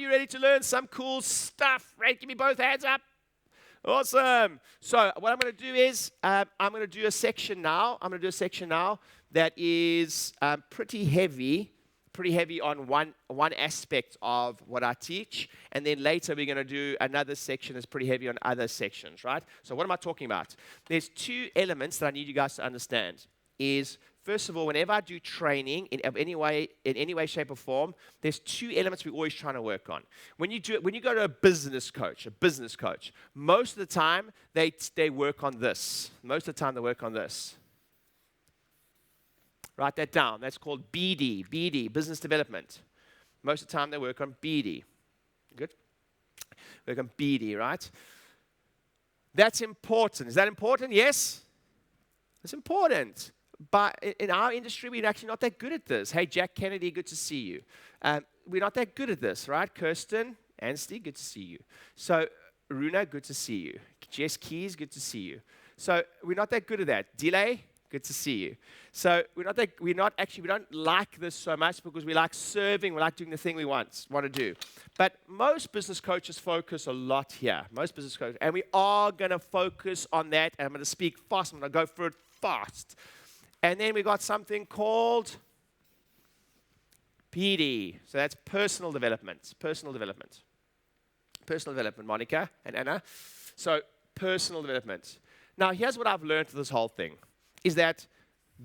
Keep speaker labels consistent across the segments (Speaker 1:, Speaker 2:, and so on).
Speaker 1: you ready to learn some cool stuff? Right? Give me both hands up. Awesome. So what I'm going to do is I'm going to do a section now. I'm going to do a section now that is pretty heavy on one aspect of what I teach. And then later we're going to do another section that's pretty heavy on other sections, right? So what am I talking about? There's two elements that I need you guys to understand. Is first of all, whenever I do training in any way, shape, or form, there's two elements we're always trying to work on. When you go to a business coach, most of the time they work on this. Most of the time they work on this. Write that down. That's called BD, business development. Most of the time they work on BD. Good? Work on BD, right? That's important. Is that important? Yes? It's important. But in our industry, we're actually not that good at this. Hey, Jack Kennedy, good to see you. We're not that good at this, right? Kirsten, Anstey, good to see you. So, Runa, good to see you. Jess Keys, good to see you. So, we're not that good at that. Delay, good to see you. So, we don't like this so much because we like serving, we like doing the thing we want to do. But most business coaches focus a lot here. Most business coaches. And we are going to focus on that. And I'm going to speak fast. I'm going to go through it fast. And then we got something called PD. So that's personal development. Personal development, Monica and Anna. So personal development. Now, here's what I've learned through this whole thing, is that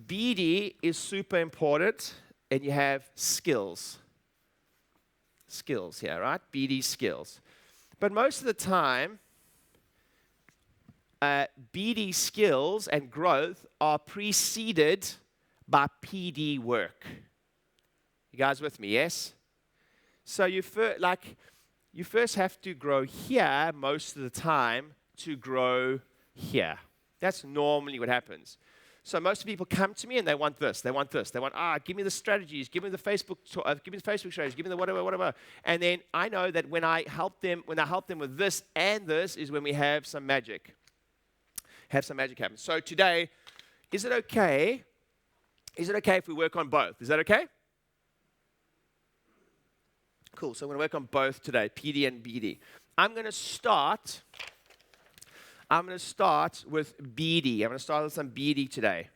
Speaker 1: BD is super important, and you have skills. Skills here, right? BD skills. But most of the time, BD skills and growth are preceded by PD work. You guys with me, yes? So you first have to grow here most of the time to grow here. That's normally what happens. So most people come to me and they want this. They want, give me the strategies, give me the Facebook strategies, give me the whatever. And then I know that when I help them with this and this is when we have some magic. Happen. So today, is it okay if we work on both? Is that okay? Cool. So I'm going to work on both today, PD and BD. I'm going to start with BD. I'm going to start with some BD today.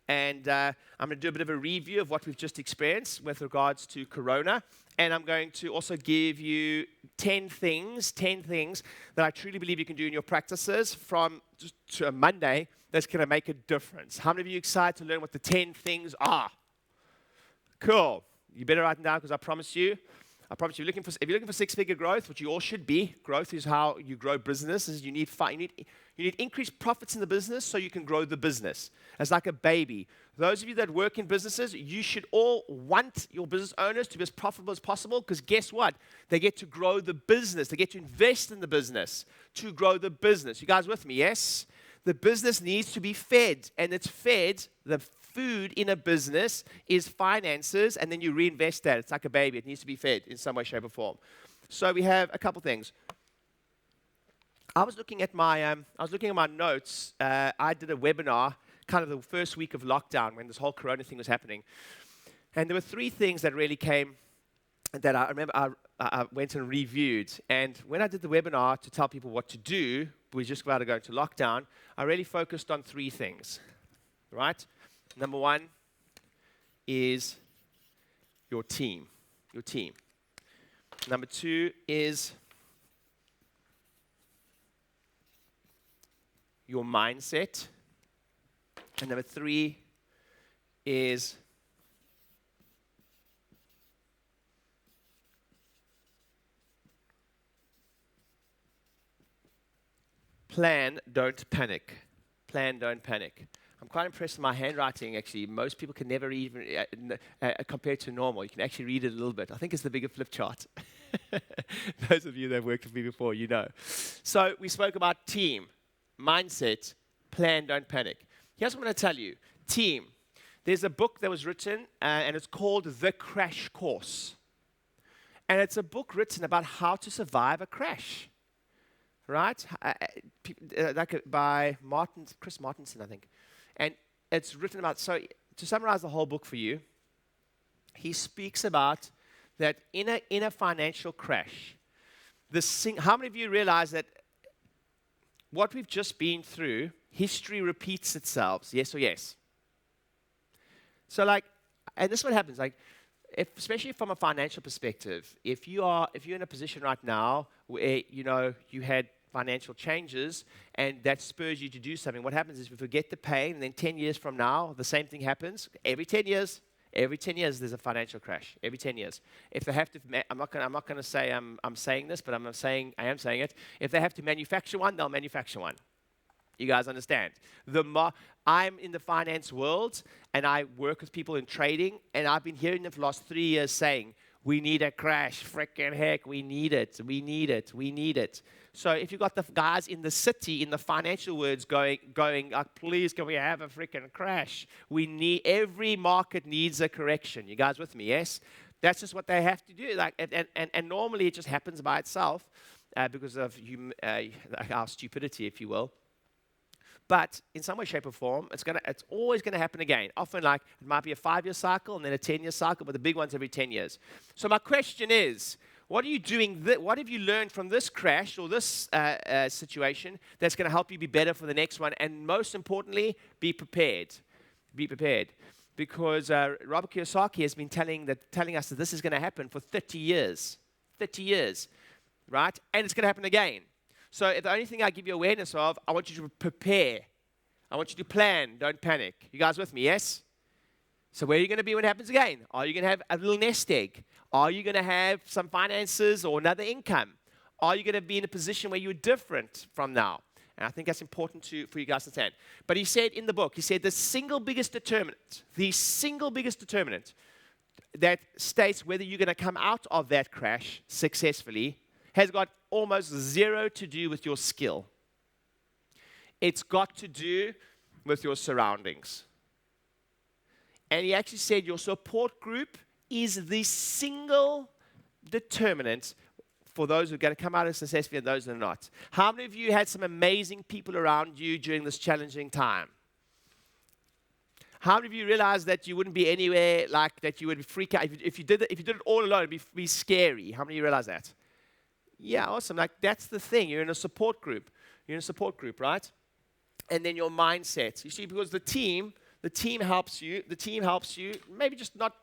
Speaker 1: And I'm going to do a bit of a review of what we've just experienced with regards to Corona. And I'm going to also give you 10 things that I truly believe you can do in your practices from to a Monday that's going to make a difference. How many of you are excited to learn what the 10 things are? Cool. You better write them down because I promise you, if you're looking for six-figure growth, which you all should be, growth is how you grow businesses. You need increased profits in the business so you can grow the business. It's like a baby. Those of you that work in businesses, you should all want your business owners to be as profitable as possible because guess what? They get to grow the business. They get to invest in the business to grow the business. You guys with me, yes? The business needs to be fed, and it's fed. The food in a business is finances, and then you reinvest that. It's like a baby. It needs to be fed in some way, shape, or form. So we have a couple things. I was looking at my notes. I did a webinar kind of the first week of lockdown when this whole Corona thing was happening. And there were three things that really came that I remember I went and reviewed. And when I did the webinar to tell people what to do, we just about to go into lockdown, I really focused on three things, right? Number one is your team. Number two is your mindset. And number three is plan, don't panic. Plan, don't panic. I'm quite impressed with my handwriting, actually. Most people can never even, compared to normal, you can actually read it a little bit. I think it's the bigger flip chart. Those of you that have worked with me before, you know. So we spoke about team, mindset, plan, don't panic. Here's what I'm going to tell you. Team. There's a book that was written, and it's called The Crash Course. And it's a book written about how to survive a crash. Right? By Chris Martinson, I think. And it's written about, so to summarize the whole book for you, he speaks about that in a financial crash, how many of you realize that what we've just been through, history repeats itself, yes or yes? So and this is what happens, especially from a financial perspective, if you're in a position right now where, you had financial changes and that spurs you to do something, what happens is we forget the pain, and then 10 years from now, the same thing happens. Every 10 years, there's a financial crash. Every 10 years. If they have to, I'm not going to say I'm saying this, but I am saying it. If they have to manufacture one, they'll manufacture one. You guys understand? I'm in the finance world, and I work with people in trading, and I've been hearing them for the last 3 years saying, we need a crash, frickin' heck, we need it. So if you've got the guys in the city, in the financial words, going, please, can we have a frickin' crash? Every market needs a correction. You guys with me, yes? That's just what they have to do. And normally it just happens by itself because of our stupidity, if you will. But in some way, shape, or form, it's always going to happen again. Often, it might be a 5-year cycle and then a 10-year cycle, but the big one's every 10 years. So my question is, what are you doing? What have you learned from this crash or this situation that's going to help you be better for the next one? And most importantly, be prepared. Be prepared. Because Robert Kiyosaki has been telling us that this is going to happen for 30 years. 30 years, right? And it's going to happen again. So if the only thing I give you awareness of, I want you to prepare. I want you to plan. Don't panic. You guys with me, yes? So where are you going to be when it happens again? Are you going to have a little nest egg? Are you going to have some finances or another income? Are you going to be in a position where you're different from now? And I think that's important for you guys to understand. But he said in the book, the single biggest determinant that states whether you're going to come out of that crash successfully has got almost zero to do with your skill. It's got to do with your surroundings. And he actually said your support group is the single determinant for those who are going to come out of successfully and those that are not. How many of you had some amazing people around you during this challenging time? How many of you realized that you wouldn't be anywhere that you would freak out? If you did it all alone, it'd be scary. How many of you realize that? Yeah, awesome. That's the thing. You're in a support group. Right? And then your mindset. You see, because the team helps you. The team helps you maybe just not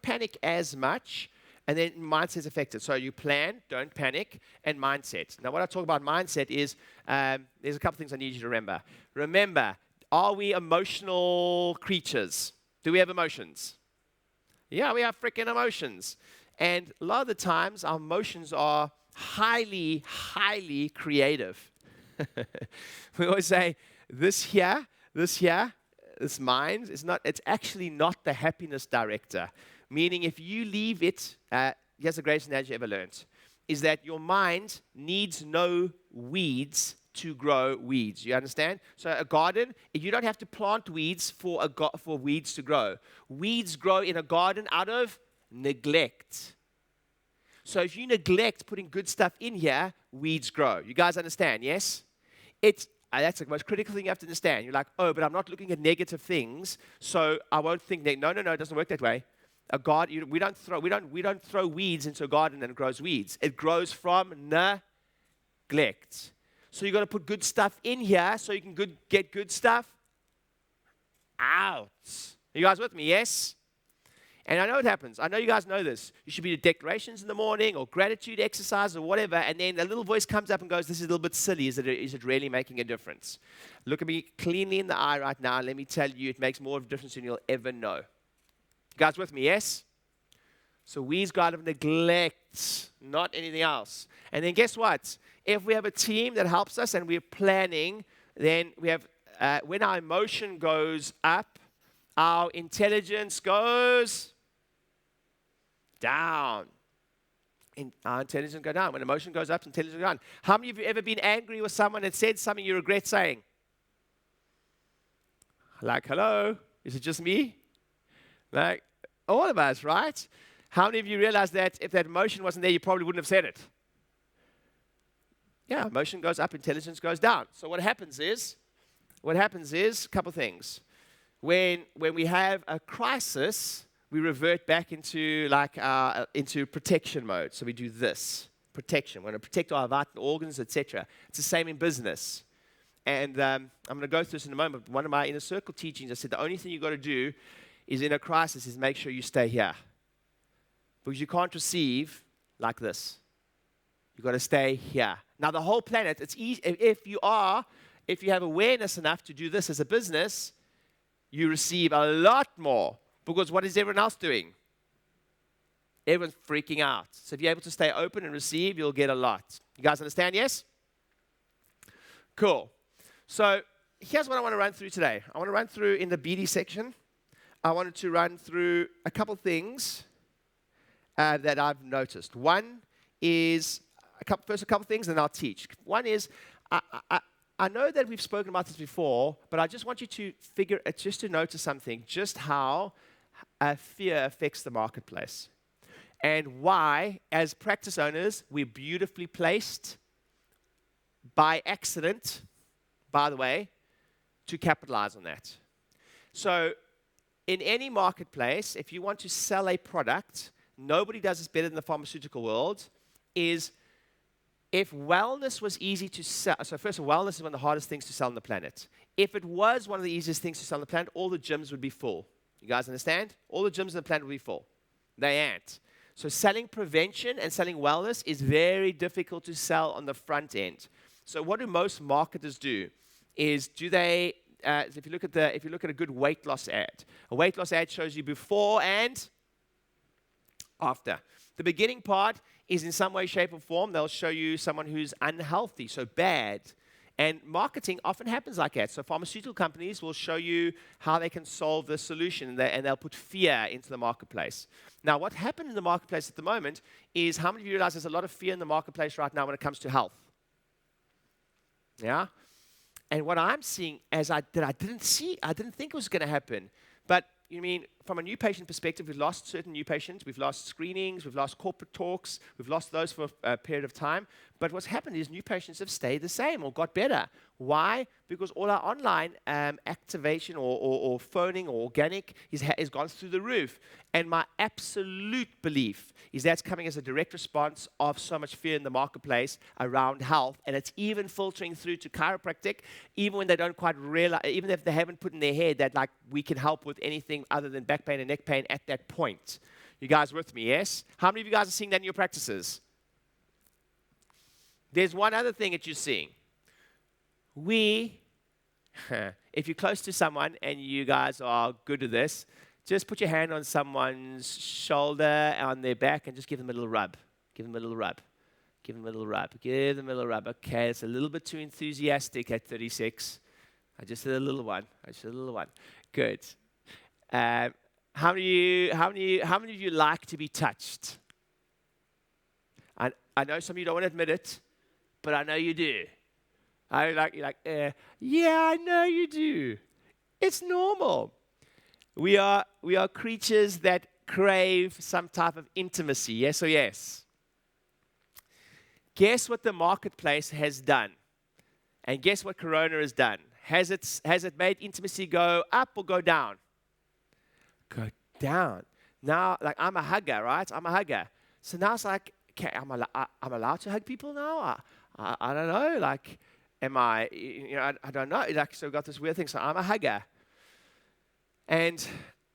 Speaker 1: panic as much. And then mindset's affected. So you plan, don't panic, and mindset. Now, what I talk about mindset is there's a couple things I need you to remember. Remember, are we emotional creatures? Do we have emotions? Yeah, we have freaking emotions. And a lot of the times, our emotions are highly, highly creative. We always say, this mind, it's actually not the happiness director. Meaning, if you leave it, here's the greatest analogy I ever learned, is that your mind needs no weeds to grow weeds. You understand? So a garden, you don't have to plant weeds for weeds to grow. Weeds grow in a garden out of neglect. So if you neglect putting good stuff in here, weeds grow. You guys understand, yes? That's the most critical thing you have to understand. You're like, oh, but I'm not looking at negative things, so I won't think that. No, it doesn't work that way. We don't throw weeds into a garden and it grows weeds. It grows from neglect. So you've got to put good stuff in here so you can get good stuff out. Are you guys with me? Yes? And I know it happens. I know you guys know this. You should be doing declarations in the morning or gratitude exercise or whatever, and then a little voice comes up and goes, this is a little bit silly. Is it really making a difference? Look at me cleanly in the eye right now, and let me tell you, it makes more of a difference than you'll ever know. You guys with me, yes? So weeds go out of neglect, not anything else. And then guess what? If we have a team that helps us and we're planning, then we have, when our emotion goes up, our intelligence goes down. Our intelligence goes down. When emotion goes up, intelligence goes down. How many of you ever been angry with someone and said something you regret saying? Like, hello? Is it just me? Like, all of us, right? How many of you realize that if that emotion wasn't there, you probably wouldn't have said it? Yeah, emotion goes up, intelligence goes down. So what happens is a couple things. When we have a crisis, we revert back into into protection mode. So we do this, protection. We want to protect our vital organs, etc. It's the same in business. And I'm going to go through this in a moment. But one of my inner circle teachings, I said the only thing you've got to do is in a crisis is make sure you stay here. Because you can't receive like this. You've got to stay here. Now, the whole planet, it's easy. If you have awareness enough to do this as a business, you receive a lot more. Because what is everyone else doing? Everyone's freaking out. So if you're able to stay open and receive, you'll get a lot. You guys understand, yes? Cool. So here's what I want to run through today. I want to run through in the BD section. I wanted to run through a couple things that I've noticed. One is, first a couple things, and I'll teach. One is, I know that we've spoken about this before, but I just want you to just to notice something, just how fear affects the marketplace. And why, as practice owners, we're beautifully placed by accident, by the way, to capitalize on that. So in any marketplace, if you want to sell a product, nobody does this better than the pharmaceutical world, is if wellness was easy to sell. So first of all, wellness is one of the hardest things to sell on the planet. If it was one of the easiest things to sell on the planet, all the gyms would be full. You guys understand? All the gyms on the planet would be full. They ain't. So selling prevention and selling wellness is very difficult to sell on the front end. So what do most marketers do? If you look at a good weight loss ad, a weight loss ad shows you before and after. The beginning part is in some way, shape, or form, they'll show you someone who's unhealthy, so bad. And marketing often happens like that. So pharmaceutical companies will show you how they can solve the solution, and they'll put fear into the marketplace. Now, what happened in the marketplace at the moment is, how many of you realize there's a lot of fear in the marketplace right now when it comes to health? Yeah? And what I'm seeing I didn't think it was going to happen. But you mean, from a new patient perspective, we've lost certain new patients, we've lost screenings, we've lost corporate talks, we've lost those for a period of time. But what's happened is new patients have stayed the same or got better. Why? Because all our online activation or phoning or organic has gone through the roof. And my absolute belief is that's coming as a direct response of so much fear in the marketplace around health. And it's even filtering through to chiropractic, even when they don't quite realize, even if they haven't put in their head that like we can help with anything other than back pain and neck pain at that point. You guys with me, yes? How many of you guys are seeing that in your practices? There's one other thing that you're seeing. If you're close to someone and you guys are good at this, just put your hand on someone's shoulder, on their back, and just give them a little rub. Give them a little rub. Give them a little rub. Give them a little rub. Okay, it's a little bit too enthusiastic at 36. I just did a little one. Good. How many of you like to be touched? I know some of you don't want to admit it, but I know you do. Yeah, I know you do. It's normal. We are creatures that crave some type of intimacy, yes or yes? Guess what the marketplace has done? And guess what Corona has done? Has it made intimacy go up or go down? Go down. Now, like, I'm a hugger, right? I'm a hugger. So now it's like, okay, I'm allowed to hug people now? I don't know. Like, am I, I don't know. Like, so I've got this weird thing. So I'm a hugger. And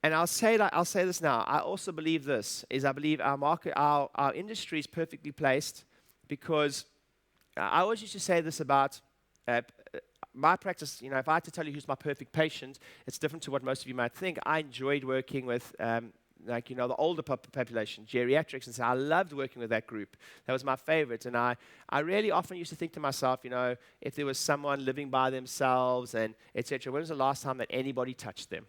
Speaker 1: I'll say this now. I also believe this, I believe our industry is perfectly placed because I always used to say this about my practice. If I had to tell you who's my perfect patient, it's different to what most of you might think. I enjoyed working with the older population, geriatrics, and so I loved working with that group. That was my favorite. And I really often used to think to myself, if there was someone living by themselves and etc., when was the last time that anybody touched them?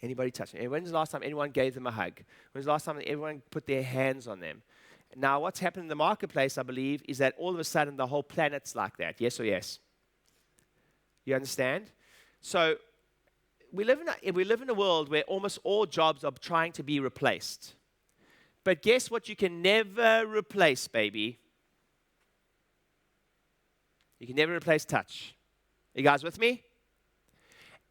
Speaker 1: Anybody touched them? When was the last time anyone gave them a hug? When was the last time that everyone put their hands on them? Now, what's happened in the marketplace, I believe, is that all of a sudden the whole planet's like that. Yes or yes? You understand? So we live in a world where almost all jobs are trying to be replaced. But guess what you can never replace, baby? You can never replace touch. Are you guys with me?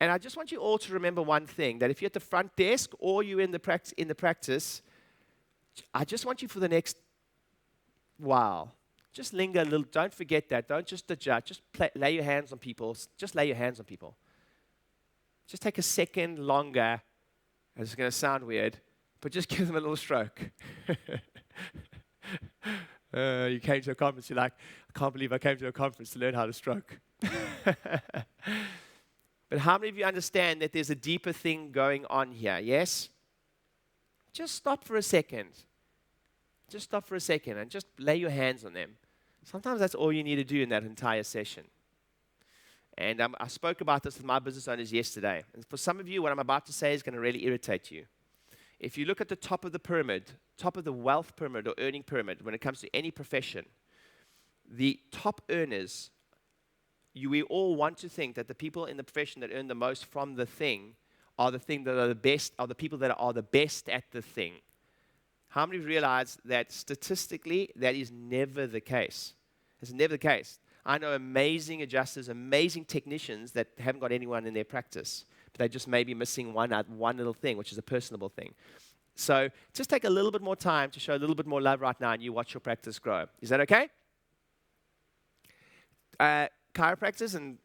Speaker 1: And I just want you all to remember one thing, that if you're at the front desk or you're in the practice, I just want you for the next while, just linger a little. Don't forget that. Don't just adjust. Just lay your hands on people. Just lay your hands on people. Just take a second longer. It's going to sound weird, but just give them a little stroke. You came to a conference, you're like, I can't believe I came to a conference to learn how to stroke. But how many of you understand that there's a deeper thing going on here, yes? Just stop for a second. Just stop for a second and just lay your hands on them. Sometimes that's all you need to do in that entire session. And I spoke about this with my business owners yesterday. And for some of you, what I'm about to say is going to really irritate you. If you look at the top of the pyramid, top of the wealth pyramid or earning pyramid, when it comes to any profession, the top earners, we all want to think that the people in the profession that earn the most from the thing are the thing that are the best, are the people that are the best at the thing. How many realize that statistically that is never the case? It's never the case. I know amazing adjusters, amazing technicians that haven't got anyone in their practice, but they just may be missing one little thing, which is a personable thing. So just take a little bit more time to show a little bit more love right now, and you watch your practice grow. Is that okay? Chiropractors and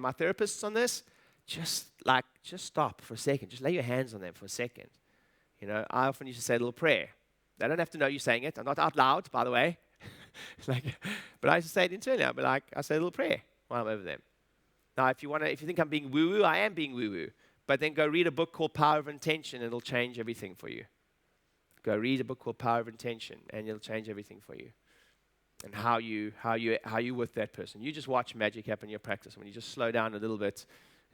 Speaker 1: my therapists on this, just stop for a second. Just lay your hands on them for a second. You know, I often used to say a little prayer. They don't have to know you're saying it. I'm not out loud, by the way. But I used to say it internally. I say a little prayer while I'm over them. Now, if you think I'm being woo-woo, I am being woo-woo. But then go read a book called Power of Intention, and it'll change everything for you. Go read a book called Power of Intention, and it'll change everything for you. And how you with that person. You just watch magic happen in your practice. When you just slow down a little bit,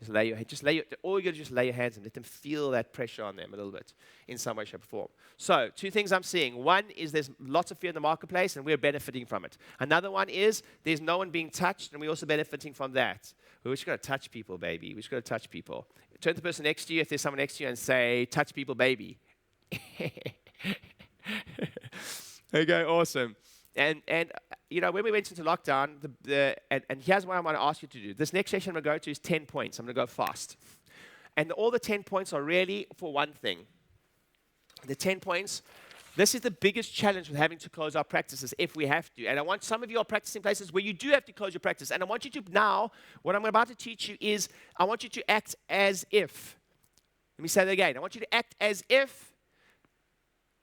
Speaker 1: all you got to just lay your hands and let them feel that pressure on them a little bit in some way, shape, or form. So, two things I'm seeing. One is there's lots of fear in the marketplace, and we're benefiting from it. Another one is there's no one being touched, and we're also benefiting from that. We're just going to touch people, baby. We're just going to touch people. Turn to the person next to you, if there's someone next to you, and say, touch people, baby. Okay, awesome. And you know, when we went into lockdown, and here's what I want to ask you to do. This next session I'm going to go to is 10 points. I'm going to go fast. And all the 10 points are really for one thing. The 10 points, this is the biggest challenge with having to close our practices if we have to. And I want some of you are practicing places where you do have to close your practice. And I want you to now, what I'm about to teach you is, I want you to act as if. Let me say that again. I want you to act as if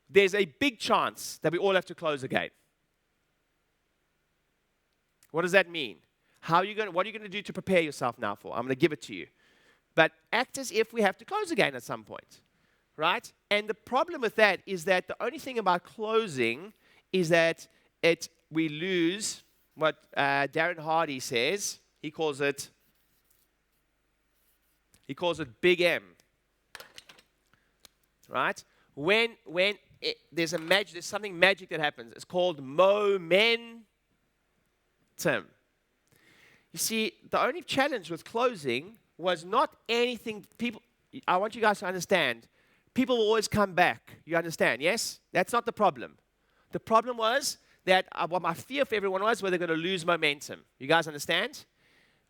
Speaker 1: there's a big chance that we all have to close the gate. What does that mean? What are you going to do to prepare yourself now for? I'm going to give it to you. But act as if we have to close again at some point, right? And the problem with that is that the only thing about closing is that we lose what Darren Hardy says. He calls it big M, right? When there's something magic that happens. It's called momentum. You see, the only challenge with closing was not anything. I want you guys to understand, people will always come back. You understand, yes? That's not the problem. The problem was that what my fear for everyone was they're going to lose momentum. You guys understand?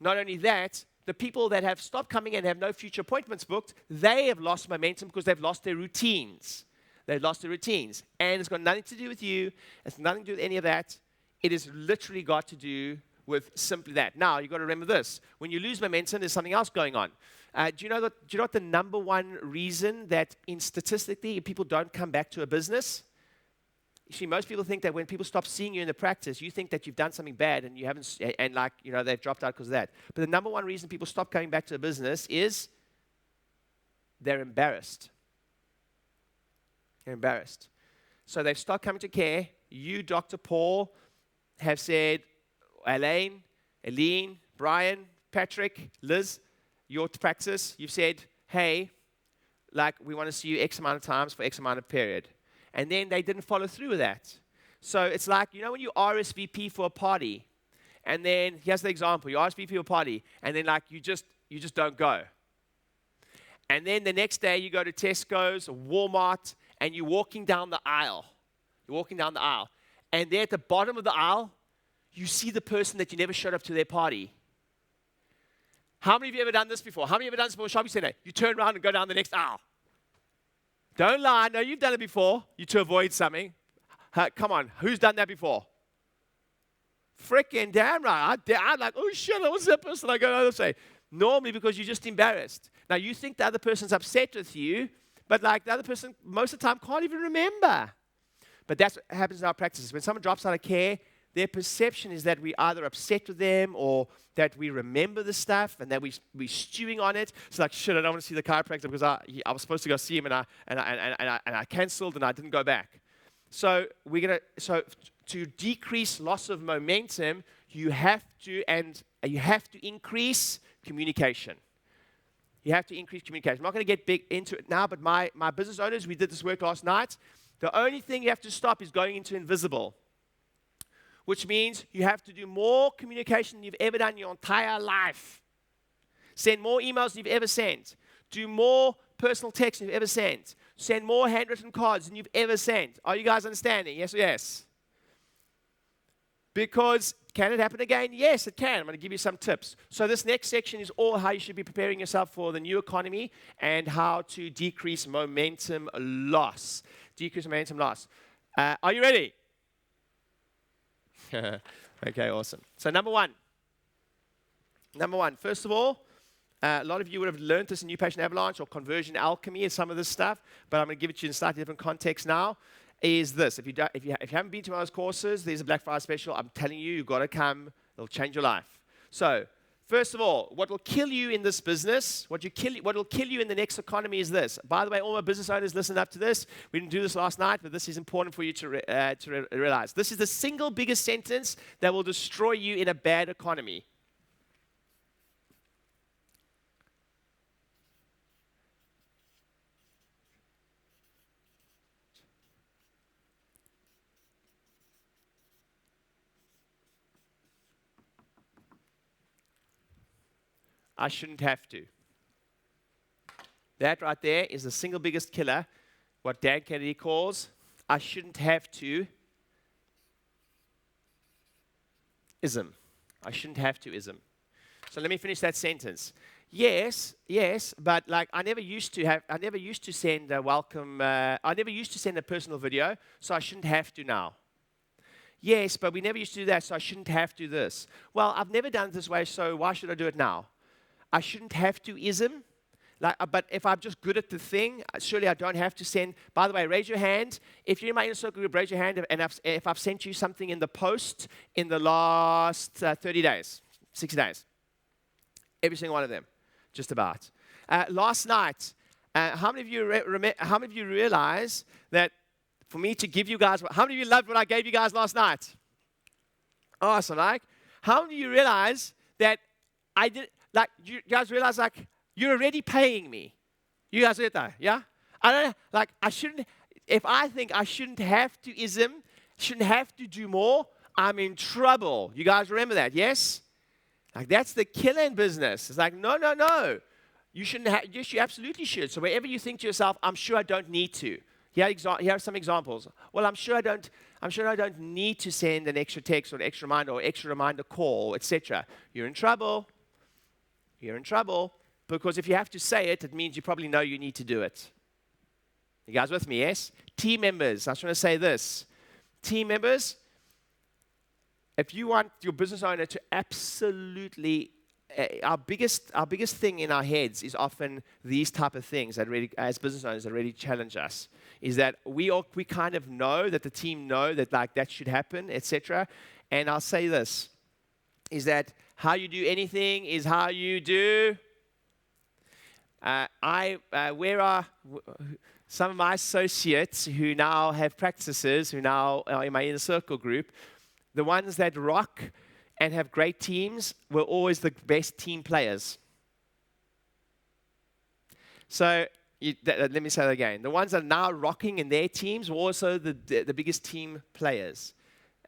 Speaker 1: Not only that, the people that have stopped coming and have no future appointments booked, they have lost momentum because they've lost their routines. They've lost their routines. And it's got nothing to do with you. It's nothing to do with any of that. It has literally got to do with simply that. Now, you've got to remember this. When you lose momentum, there's something else going on. Do you know what the number one reason that statistically people don't come back to a business? You see, most people think that when people stop seeing you in the practice, you think that you've done something bad and you haven't, and they've dropped out because of that. But the number one reason people stop coming back to a business is they're embarrassed. They're embarrassed. So they've stopped coming to care. You, Dr. Paul, have said, Elaine, Brian, Patrick, Liz, your practice, you've said, hey, we want to see you X amount of times for X amount of period. And then they didn't follow through with that. So it's like, when you RSVP for a party, and then, here's the example, you RSVP for a party, and then you just don't go. And then the next day you go to Tesco's or Walmart, and you're walking down the aisle. And there at the bottom of the aisle, you see the person that you never showed up to their party. How many of you ever done this before? How many of you ever done this before? Shopping center. You turn around and go down the next aisle. Don't lie. No, you've done it before. You to avoid something. Come on. Who's done that before? Freaking damn right. I'm like, oh shit, what's that person? I go the other side. Normally because you're just embarrassed. Now you think the other person's upset with you, but like the other person most of the time can't even remember. But that's what happens in our practices. When someone drops out of care, their perception is that we're either upset with them or that we remember the stuff and that we're stewing on it. It's like, shit, I don't want to see the chiropractor because I was supposed to go see him and I canceled and I didn't go back. So to decrease loss of momentum, you have to increase communication. You have to increase communication. I'm not going to get big into it now, but my business owners, we did this work last night. The only thing you have to stop is going into invisible, which means you have to do more communication than you've ever done in your entire life. Send more emails than you've ever sent. Do more personal texts than you've ever sent. Send more handwritten cards than you've ever sent. Are you guys understanding? Yes or yes? Because can it happen again? Yes, it can. I'm going to give you some tips. So this next section is all how you should be preparing yourself for the new economy and how to decrease momentum loss. Decrease momentum loss. Are you ready? Okay, awesome. So number one, first of all, a lot of you would have learned this in New Patient Avalanche or Conversion Alchemy and some of this stuff, but I'm going to give it to you in a slightly different context now, is this. If you haven't been to one of those courses, there's a Black Friday special. I'm telling you, you've got to come. It'll change your life. So first of all, what will kill you in this business, what will kill you in the next economy is this. By the way, all my business owners, listen up to this. We didn't do this last night, but this is important for you to realize. This is the single biggest sentence that will destroy you in a bad economy. I shouldn't have to. That right there is the single biggest killer, what Dan Kennedy calls, I shouldn't have to ism. I shouldn't have to ism. So let me finish that sentence. Yes, but like I never used to send a welcome, I never used to send a personal video, so I shouldn't have to now. Yes, but we never used to do that, so I shouldn't have to do this. Well, I've never done it this way, so why should I do it now? I shouldn't have to ism. But if I'm just good at the thing, surely I don't have to send. By the way, raise your hand. If you're in my inner circle group, raise your hand. And if I've sent you something in the post in the last 30 days, 60 days. Every single one of them, just about. Last night, how many of you realize that for me to give you guys, how many of you loved what I gave you guys last night? Awesome, like. How many of you realize that I did, like, you guys realize, like, you're already paying me. You guys get that, yeah? I don't, like, I shouldn't, if I think I shouldn't have to ism, shouldn't have to do more, I'm in trouble. You guys remember that, yes? Like, that's the killer in business. It's like, no. You shouldn't have, yes, you absolutely should. So wherever you think to yourself, I'm sure I don't need to. Here are some examples. Well, I'm sure I don't need to send an extra text or an extra reminder or extra reminder call, etc. You're in trouble. You're in trouble because if you have to say it, it means you probably know you need to do it. You guys with me, yes? Team members, I just want to say this. Team members, if you want your business owner to absolutely, our biggest thing in our heads is often these type of things that really, as business owners, that really challenge us. Is that we kind of know that the team know that like that should happen, etc. And I'll say this, is that how you do anything is how you do. Where are some of my associates who now have practices, who now are in my inner circle group, the ones that rock and have great teams were always the best team players. So let me say that again. The ones that are now rocking in their teams were also the biggest team players.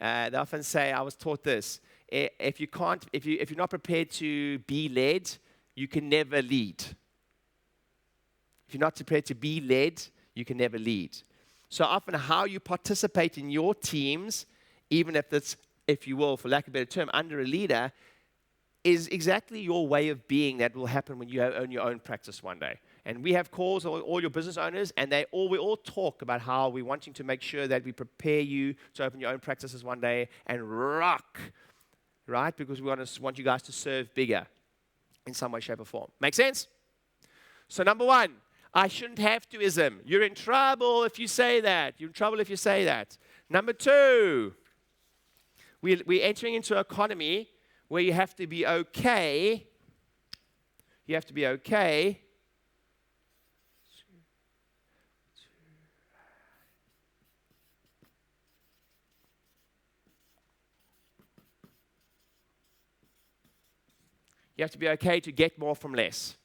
Speaker 1: They often say, I was taught this, if you're not prepared to be led, you can never lead. If you're not prepared to be led, you can never lead. So often how you participate in your teams, even if it's, if you will, for lack of a better term, under a leader, is exactly your way of being that will happen when you own your own practice one day. And we have calls, all your business owners, and we all talk about how we're wanting to make sure that we prepare you to open your own practices one day and rock, right? Because we want you guys to serve bigger in some way, shape, or form. Make sense? So number one, I shouldn't have to-ism. You're in trouble if you say that. You're in trouble if you say that. Number two, we're entering into an economy where you have to be okay. You have to be okay. You have to be okay to get more from less.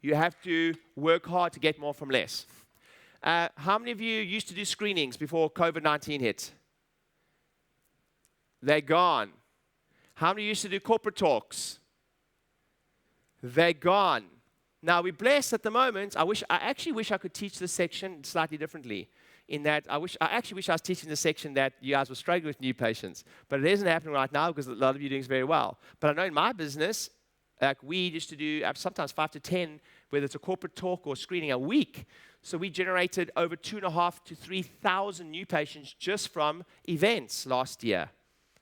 Speaker 1: You have to work hard to get more from less. How many of you used to do screenings before COVID-19 hit? They're gone. How many used to do corporate talks? They're gone. Now, we're blessed at the moment. I actually wish I could teach this section slightly differently. In that, I actually wish I was teaching the section that you guys were struggling with new patients. But it isn't happening right now because a lot of you are doing very well. But I know in my business, we used to do sometimes 5 to 10, whether it's a corporate talk or screening a week. So we generated over 2,500 to 3,000 new patients just from events last year.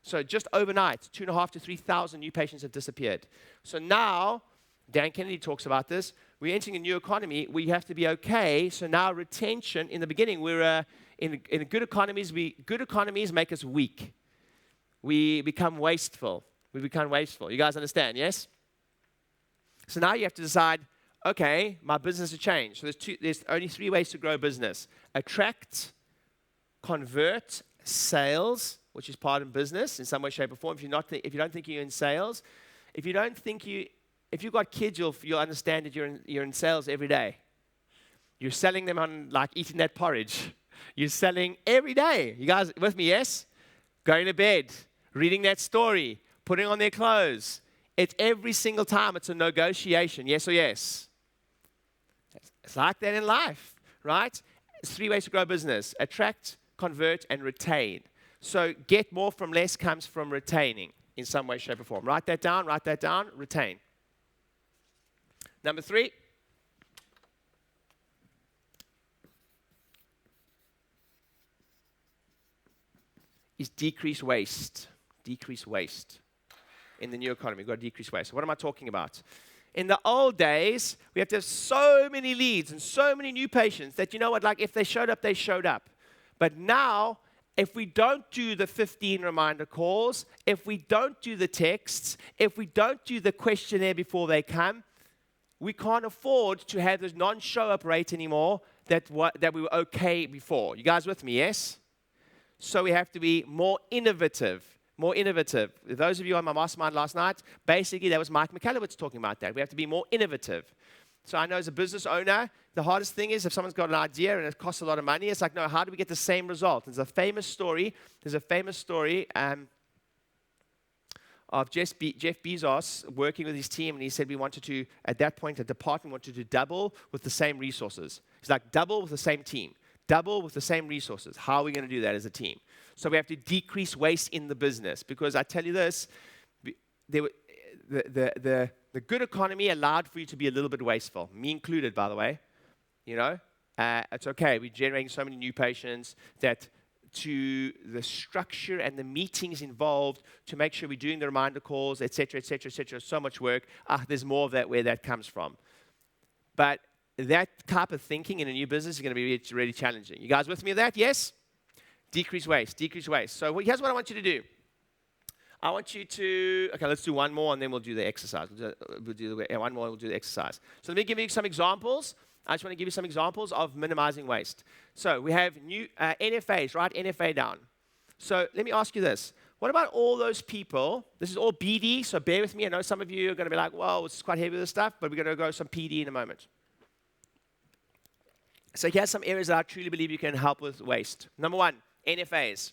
Speaker 1: So just overnight, 2,500 to 3,000 new patients have disappeared. So now, Dan Kennedy talks about this, we're entering a new economy where you have to be okay. So now retention, in the beginning, we're in good economies make us weak. We become wasteful. You guys understand, yes? So now you have to decide, okay, my business has changed. So there's only 3 ways to grow a business. Attract, convert, sales, which is part of business in some way, shape, or form. If you don't think you're in sales, if you've got kids, you'll understand that you're in sales every day. You're selling them on like eating that porridge. You're selling every day. You guys with me, yes? Going to bed, reading that story, putting on their clothes. It's every single time it's a negotiation, yes or yes. It's like that in life, right? It's 3 ways to grow business. Attract, convert, and retain. So get more from less comes from retaining in some way, shape, or form. Write that down, retain. Number 3. Is decrease waste. Decrease waste. In the new economy, we've got to decrease waste. So what am I talking about? In the old days, we have to have so many leads and so many new patients that, you know what, like if they showed up, they showed up. But now, if we don't do the 15 reminder calls, if we don't do the texts, if we don't do the questionnaire before they come, we can't afford to have this non-show-up rate anymore that we were okay before. You guys with me, yes? So we have to be more innovative. Those of you on my mastermind last night, basically that was Mike McCallowitz talking about that. We have to be more innovative. So I know as a business owner, the hardest thing is if someone's got an idea and it costs a lot of money, it's like, no, how do we get the same result? There's a famous story of Jeff Bezos working with his team, and he said we wanted to, at that point, a department wanted to double with the same resources. It's like double with the same team, double with the same resources. How are we going to do that as a team? So we have to decrease waste in the business, because I tell you this, the good economy allowed for you to be a little bit wasteful, me included, by the way. You know, it's okay. We're generating so many new patients that to the structure and the meetings involved to make sure we're doing the reminder calls, etc., so much work. There's more of that where that comes from. But that type of thinking in a new business is going to be really, really challenging. You guys with me with that? Yes? Decrease waste. So here's what I want you to do. I want you to, okay, let's do one more and then we'll do the exercise. One more and we'll do the exercise. So let me give you some examples. I just want to give you some examples of minimizing waste. So we have new NFAs, write NFA down. So let me ask you this. What about all those people? This is all BD, so bear with me. I know some of you are going to be like, well, it's quite heavy with this stuff, but we're going to go some PD in a moment. So here's some areas that I truly believe you can help with waste. Number 1, NFAs.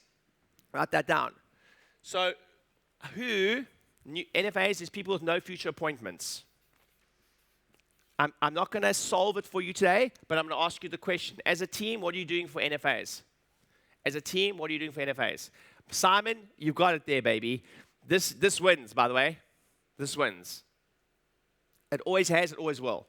Speaker 1: Write that down. So NFAs is people with no future appointments. I'm not going to solve it for you today, but I'm going to ask you the question. As a team, what are you doing for NFAs? Simon, you've got it there, baby. This wins, by the way. this wins. It always has, it always will.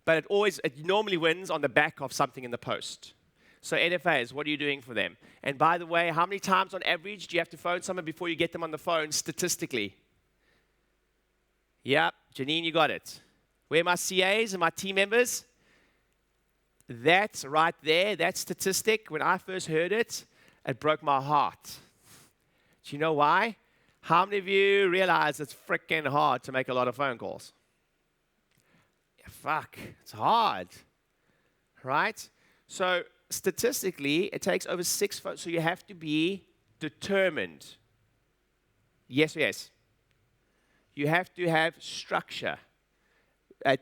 Speaker 1: But it normally wins on the back of something in the post. So NFAs, what are you doing for them? And by the way, how many times on average do you have to phone someone before you get them on the phone statistically? Yep, Janine, you got it. Where are my CAs and my team members? That's right there, that statistic, when I first heard it, it broke my heart. Do you know why? How many of you realize it's freaking hard to make a lot of phone calls? Fuck, it's hard, right? So statistically, it takes over 6 phones, so you have to be determined. Yes. You have to have structure.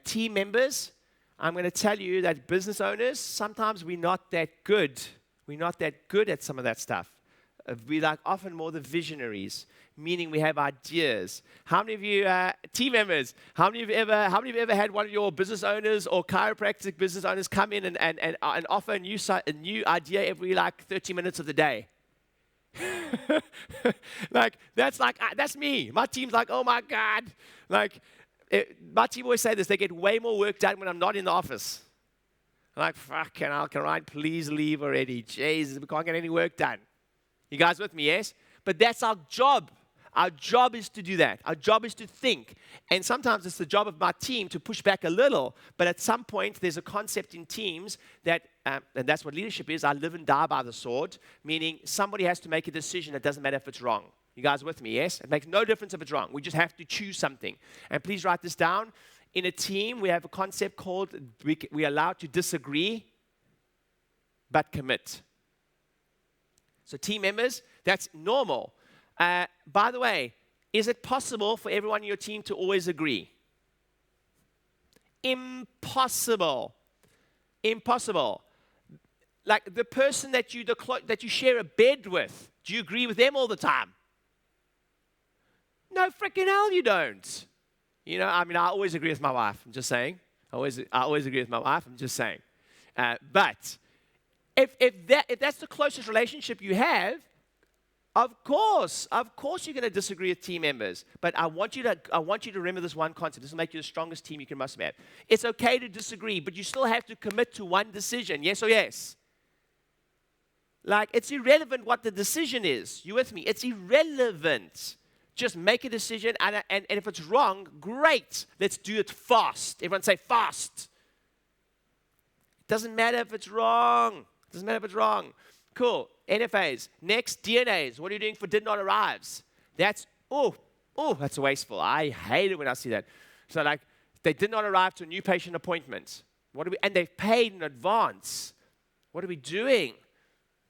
Speaker 1: Team members, I'm going to tell you that business owners, sometimes we're not that good. We're not that good at some of that stuff. We're like often more the visionaries, meaning we have ideas. How many of you, team members, how many of you ever had one of your business owners or chiropractic business owners come in and offer a new idea every like 30 minutes of the day? That's me. My team's like, oh my God. My team always say this, they get way more work done when I'm not in the office. I'm like, fucking hell, can Ryan please leave already? Jesus, we can't get any work done. You guys with me, yes? But that's our job. Our job is to do that. Our job is to think. And sometimes it's the job of my team to push back a little, but at some point there's a concept in teams that, and that's what leadership is, I live and die by the sword, meaning somebody has to make a decision. It doesn't matter if it's wrong. You guys with me, yes? It makes no difference if it's wrong. We just have to choose something. And please write this down. In a team, we have a concept called we're allowed to disagree, but commit. So team members, that's normal. By the way, is it possible for everyone in your team to always agree? Impossible. Impossible. Like the person that you share a bed with, do you agree with them all the time? No freaking hell you don't. You know, I mean, I always agree with my wife. I'm just saying. I always agree with my wife. I'm just saying. But if that's the closest relationship you have, of course you're going to disagree with team members. But I want you to remember this one concept. This will make you the strongest team you can possibly have. It's okay to disagree, but you still have to commit to one decision. Yes or yes? Like, it's irrelevant what the decision is. You with me? It's irrelevant. Just make a decision, and if it's wrong, great. Let's do it fast. Everyone say fast. It doesn't matter if it's wrong. It doesn't matter if it's wrong. Cool. NFAs. Next, DNAs. What are you doing for did not arrives? That's wasteful. I hate it when I see that. So like, they did not arrive to a new patient appointment. And they've paid in advance. What are we doing?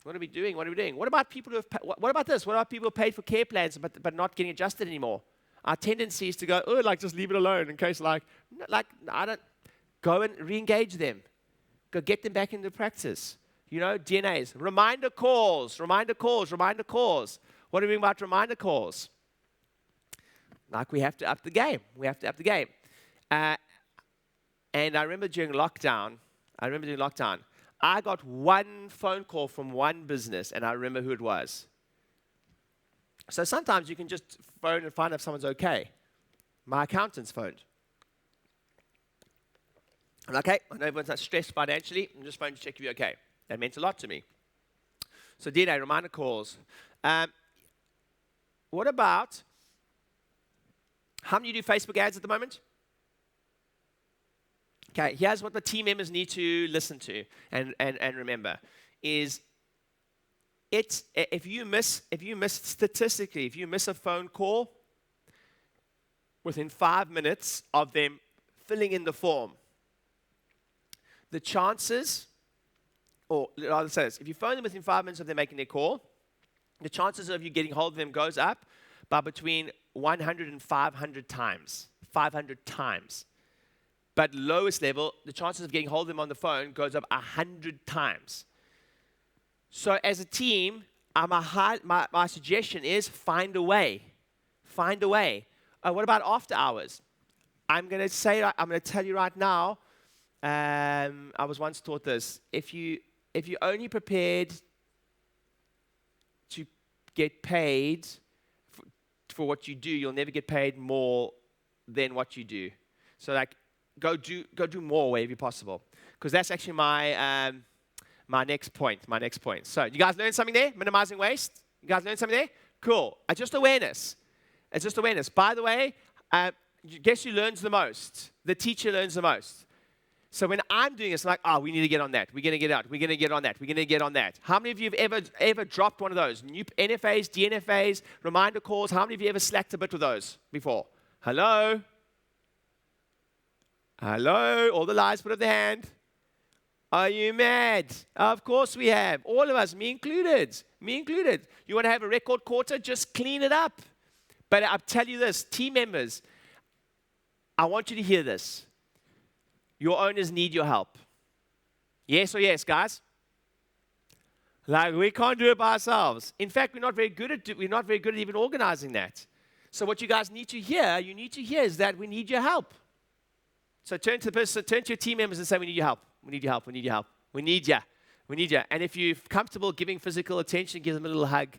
Speaker 1: What are we doing? What about people who have? What about this? What about people who paid for care plans but not getting adjusted anymore? Our tendency is to go, just leave it alone in case, I don't go and re-engage them. Go get them back into practice. You know, DNAs, reminder calls. What are we doing about reminder calls? Like, we have to up the game. And I remember during lockdown, I got one phone call from one business, and I remember who it was. So sometimes you can just phone and find out if someone's okay. My accountant's phoned. I'm like, hey, I know everyone's not stressed financially. I'm just phoning to check if you're okay. That meant a lot to me. So DNA, reminder calls. What about, how many do Facebook ads at the moment? Okay, here's what the team members need to listen to and remember is if you miss a phone call within 5 minutes of them filling in the form, the chances, or rather say this, if you phone them within 5 minutes of them making their call, the chances of you getting hold of them goes up by between 100 and 500 times. 500 times. But lowest level, the chances of getting hold of them on the phone goes up 100 times. So as a team, my suggestion is find a way. Find a way. What about after hours? I'm going to tell you right now, I was once taught this. If you only prepared to get paid for what you do, you'll never get paid more than what you do. So like, go do more wherever possible. Because that's actually my next point. So you guys learned something there? Minimizing waste? You guys learned something there? Cool. Just awareness. It's just awareness. By the way, guess who learns the most? The teacher learns the most. So when I'm doing this, I'm like, we need to get on that. We're going to get out. We're going to get on that. We're going to get on that. How many of you have ever dropped one of those? New NFAs, DNFAs, reminder calls. How many of you ever slacked a bit with those before? Hello? Hello? All the lies put up their hand. Are you mad? Of course we have. All of us, me included. You want to have a record quarter? Just clean it up. But I'll tell you this, team members, I want you to hear this. Your owners need your help. Yes or yes, guys? Like, we can't do it by ourselves. In fact, we're not very good at even organizing that. So what you guys need to hear, is that we need your help. So turn to your team members and say, we need your help. We need your help. We need your help. We need you. We need you. And if you're comfortable giving physical attention, give them a little hug,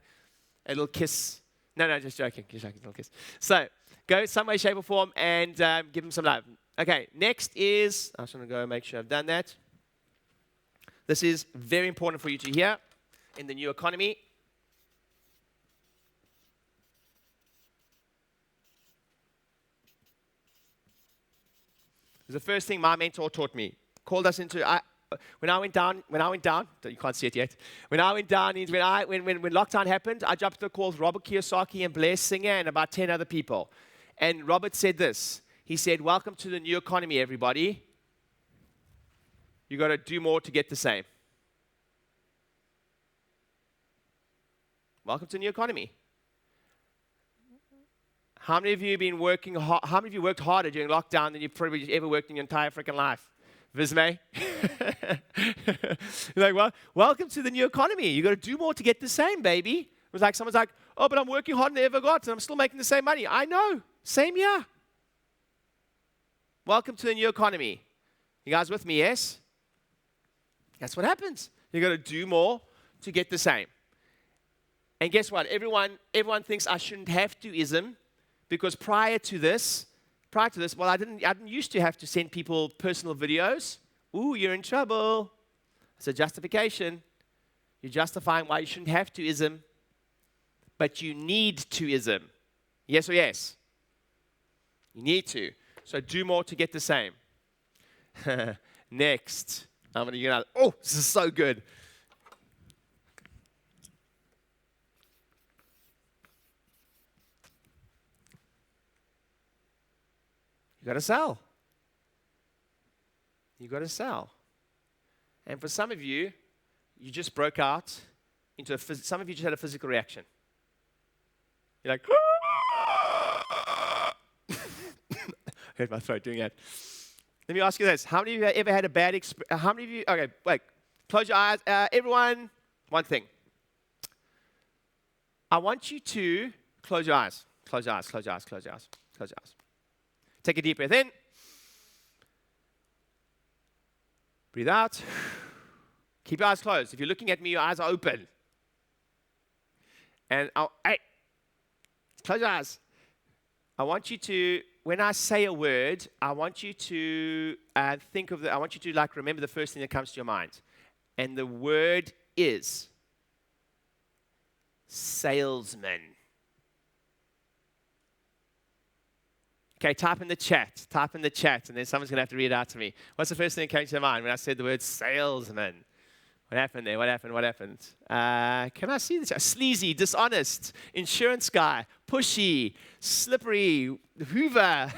Speaker 1: a little kiss. No, just joking. Just joking, a little kiss. So go some way, shape, or form and give them some love. Okay, next is, I just want to go make sure I've done that. This is very important for you to hear in the new economy. It's the first thing my mentor taught me. Called us into, when I went down, you can't see it yet. When lockdown happened, I jumped on the call with Robert Kiyosaki and Blair Singer and about 10 other people. And Robert said this. He said, welcome to the new economy, everybody. You got to do more to get the same. Welcome to the new economy. How many of you have been working hard? How many of you worked harder during lockdown than you've probably ever worked in your entire freaking life? Visme? You're like, well, welcome to the new economy. You got to do more to get the same, baby. It was like someone's like, oh, but I'm working harder than I ever got, and I'm still making the same money. I know. Same year. Welcome to the new economy. You guys with me, yes? That's what happens. You got to do more to get the same. And guess what? Everyone thinks I shouldn't have to-ism, because prior to this, well, I didn't used to have to send people personal videos. Ooh, you're in trouble. It's a justification. You're justifying why you shouldn't have to-ism, but you need to-ism. Yes or yes? You need to. So do more to get the same. Next, I'm going to get out. Oh, this is so good. You got to sell. You got to sell. And for some of you, you just broke out into some of you just had a physical reaction. You're like, I hurt my throat doing that. Let me ask you this. How many of you have ever had a bad experience? How many of you, okay, wait, close your eyes. Everyone, one thing. I want you to close your eyes. Close your eyes, close your eyes, close your eyes, close your eyes. Take a deep breath in. Breathe out. Keep your eyes closed. If you're looking at me, your eyes are open. And close your eyes. I want you to, when I say a word, I want you to I want you to like remember the first thing that comes to your mind. And the word is salesman. Okay, type in the chat, and then someone's going to have to read it out to me. What's the first thing that came to your mind when I said the word salesman? What happened there? What happened? Can I see this? Sleazy, dishonest, insurance guy, pushy, slippery, Hoover,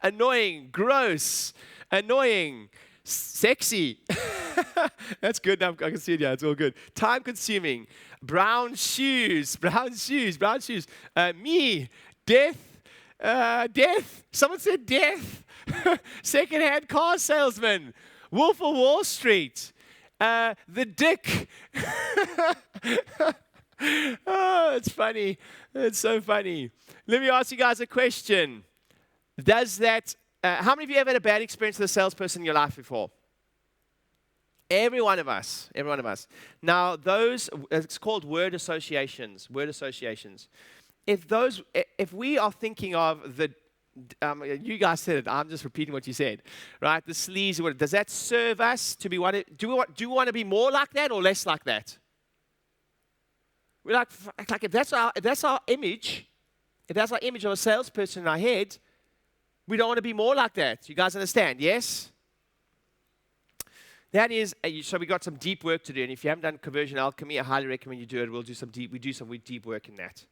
Speaker 1: annoying, gross, annoying, sexy. That's good. Now I can see it. Yeah, it's all good. Time-consuming, brown shoes. Me, death. Death. Someone said death. Second-hand car salesman. Wolf of Wall Street. The dick. Oh, it's funny. It's so funny. Let me ask you guys a question. Does that, how many of you ever had a bad experience with a salesperson in your life before? Every one of us. Now, it's called word associations. If we are thinking of You guys said it. I'm just repeating what you said, right? The sleazy word. Does that serve us to be one? Do we want to be more like that or less like that? We're like if that's our image, if that's our image of a salesperson in our head, we don't want to be more like that. You guys understand? Yes. That is, so we got some deep work to do. And if you haven't done conversion alchemy, I highly recommend you do it. We do some deep work in that.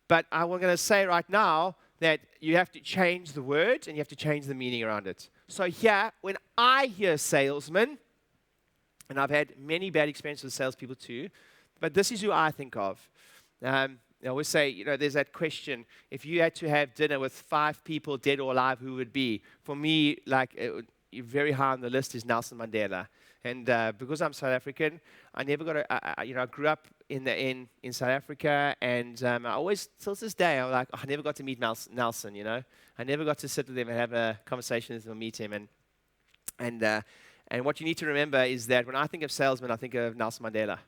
Speaker 1: But I'm going to say right now that you have to change the word and you have to change the meaning around it. So here, when I hear salesman, and I've had many bad experiences with salespeople too, but this is who I think of. I always say, there's that question, if you had to have dinner with 5 people, dead or alive, who would it be? For me, very high on the list is Nelson Mandela. And because I'm South African, I never got I grew up in South Africa, and I always, till this day, I'm like, I never got to meet Nelson, I never got to sit with him and have a conversation with him or meet him. And what you need to remember is that when I think of salesmen, I think of Nelson Mandela.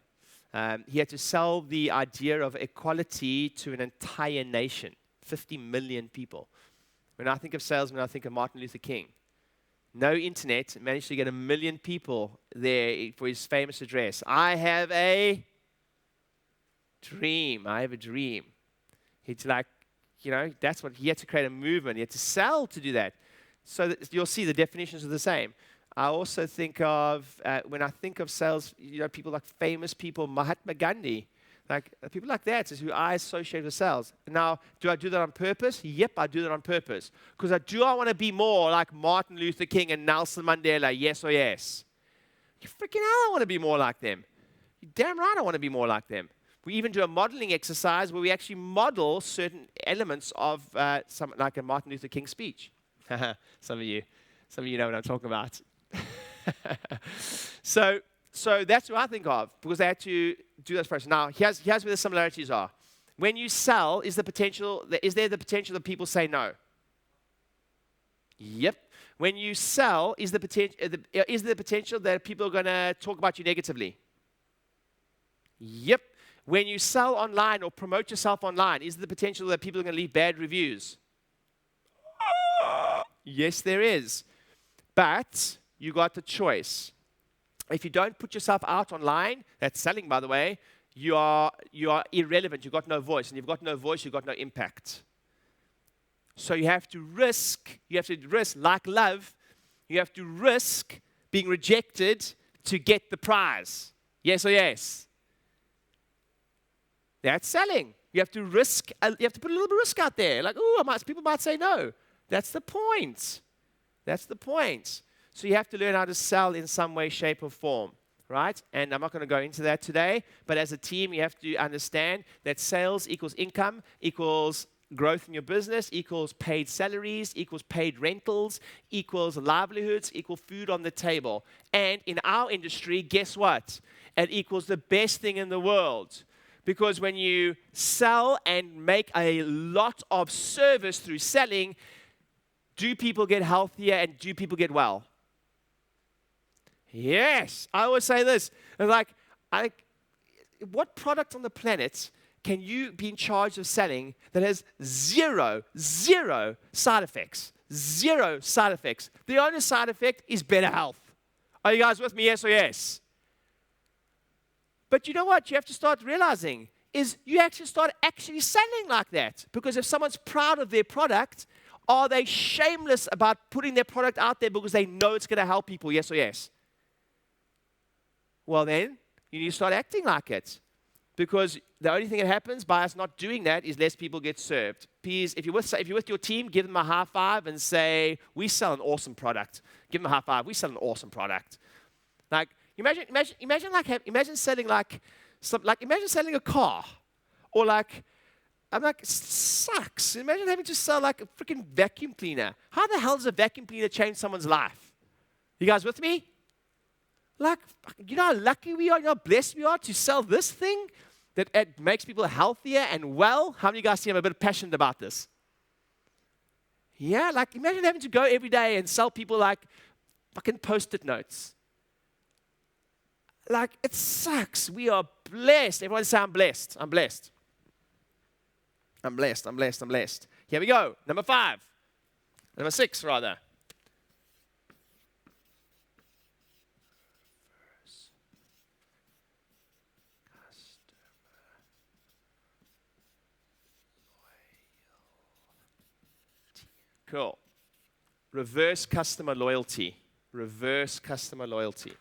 Speaker 1: He had to sell the idea of equality to an entire nation, 50 million people. When I think of salesmen, I think of Martin Luther King. No internet, managed to get 1 million people there for his famous address. I have a dream. It's like, that's what he had to create a movement. He had to sell to do that. So that you'll see the definitions are the same. I also think of, when I think of sales, people like famous people, Mahatma Gandhi, like people like that is who I associate with sales. Now, do I do that on purpose? Yep, I do that on purpose. Because I want to be more like Martin Luther King and Nelson Mandela, yes or yes? You freaking hell, I want to be more like them. You're damn right I want to be more like them. We even do a modeling exercise where we actually model certain elements of like a Martin Luther King speech. Some of you know what I'm talking about. So that's what I think of, because they had to do this process. Now, here's where the similarities are. When you sell, is there the potential that people say no? Yep. When you sell, is there the potential that people are going to talk about you negatively? Yep. When you sell online or promote yourself online, is there the potential that people are going to leave bad reviews? Yes, there is. But you got the choice. If you don't put yourself out online, that's selling, by the way, you are irrelevant. You've got no voice. And you've got no voice, you've got no impact. So you have to risk, like love, you have to risk being rejected to get the prize. Yes or yes? That's selling. You have to risk, you have to put a little bit of risk out there. Like, people might say no. That's the point. So you have to learn how to sell in some way, shape, or form, right? And I'm not going to go into that today, but as a team, you have to understand that sales equals income, equals growth in your business, equals paid salaries, equals paid rentals, equals livelihoods, equals food on the table. And in our industry, guess what? It equals the best thing in the world. Because when you sell and make a lot of service through selling, do people get healthier and do people get well? Yes. I always say this. What product on the planet can you be in charge of selling that has zero side effects? Zero side effects. The only side effect is better health. Are you guys with me? Yes or yes? But you know what you have to start realizing is you actually start selling like that. Because if someone's proud of their product, are they shameless about putting their product out there because they know it's going to help people? Yes or yes? Well, then, you need to start acting like it. Because the only thing that happens by us not doing that is less people get served. Please, if you're with your team, give them a high five and say, we sell an awesome product. Give them a high five. We sell an awesome product. Like, imagine selling imagine selling a car. Or sucks. Imagine having to sell like a freaking vacuum cleaner. How the hell does a vacuum cleaner change someone's life? You guys with me? Like, you know how lucky we are, you know how blessed we are to sell this thing that it makes people healthier and well? How many of you guys see I'm a bit passionate about this? Yeah, like imagine having to go every day and sell people like fucking Post-it notes. Like, it sucks. We are blessed. Everyone say, I'm blessed. I'm blessed. I'm blessed, I'm blessed, I'm blessed. Here we go. Number 5. Number 6, rather. Cool. Reverse customer loyalty. Reverse customer loyalty.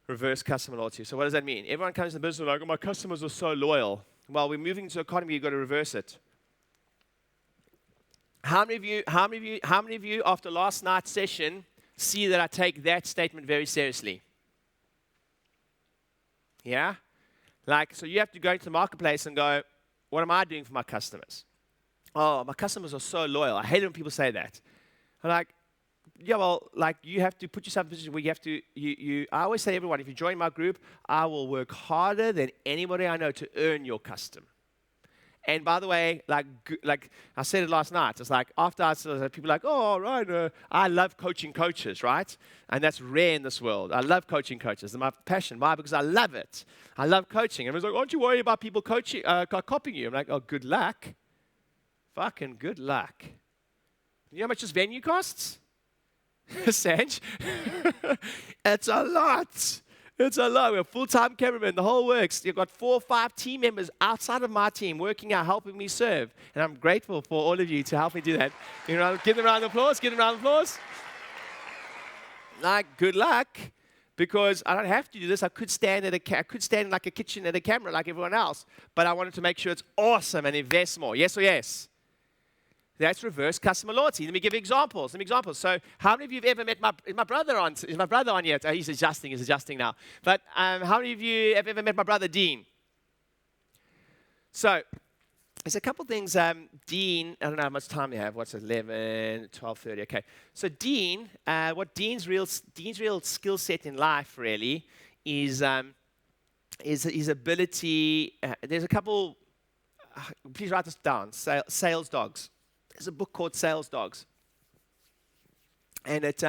Speaker 1: Reverse customer loyalty. So what does that mean? Everyone comes to the business like, oh, my customers are so loyal. Well, we're moving to economy, you've got to reverse it. How many of you after last night's session see that I take that statement very seriously? Yeah? Like, so you have to go into the marketplace and go, what am I doing for my customers? Oh, my customers are so loyal. I hate it when people say that. I'm like, yeah, well, like you have to put yourself in a position where you have to, I always say to everyone, if you join my group, I will work harder than anybody I know to earn your custom. And by the way, like I said it last night, it's like after I said, people are like, oh, right, I love coaching coaches, right? And that's rare in this world. I love coaching coaches. It's my passion. Why? Because I love it. I love coaching. And everyone's like, aren't you worried about people copying you? I'm like, oh, good luck. Fucking good luck. You know how much this venue costs? Sanj? It's a lot. It's a lot. We have full-time cameramen, the whole works. You've got 4 or 5 team members outside of my team working out, helping me serve. And I'm grateful for all of you to help me do that. You know, give them a round of applause. Give them a round of applause. Like, good luck. Because I don't have to do this. I could stand in like a kitchen at a camera like everyone else. But I wanted to make sure it's awesome and invest more. Yes or yes? That's reverse customer loyalty. Let me give you examples. So, how many of you have ever met is my brother on? Is my brother on yet? Oh, he's adjusting now. But how many of you have ever met my brother Dean? So, there's a couple things. Dean, I don't know how much time you have. What's it, 11, 12:30? Okay. So Dean, what Dean's real skill set in life really is his ability. There's a couple. Please write this down. Sales dogs. There's a book called Sales Dogs. And it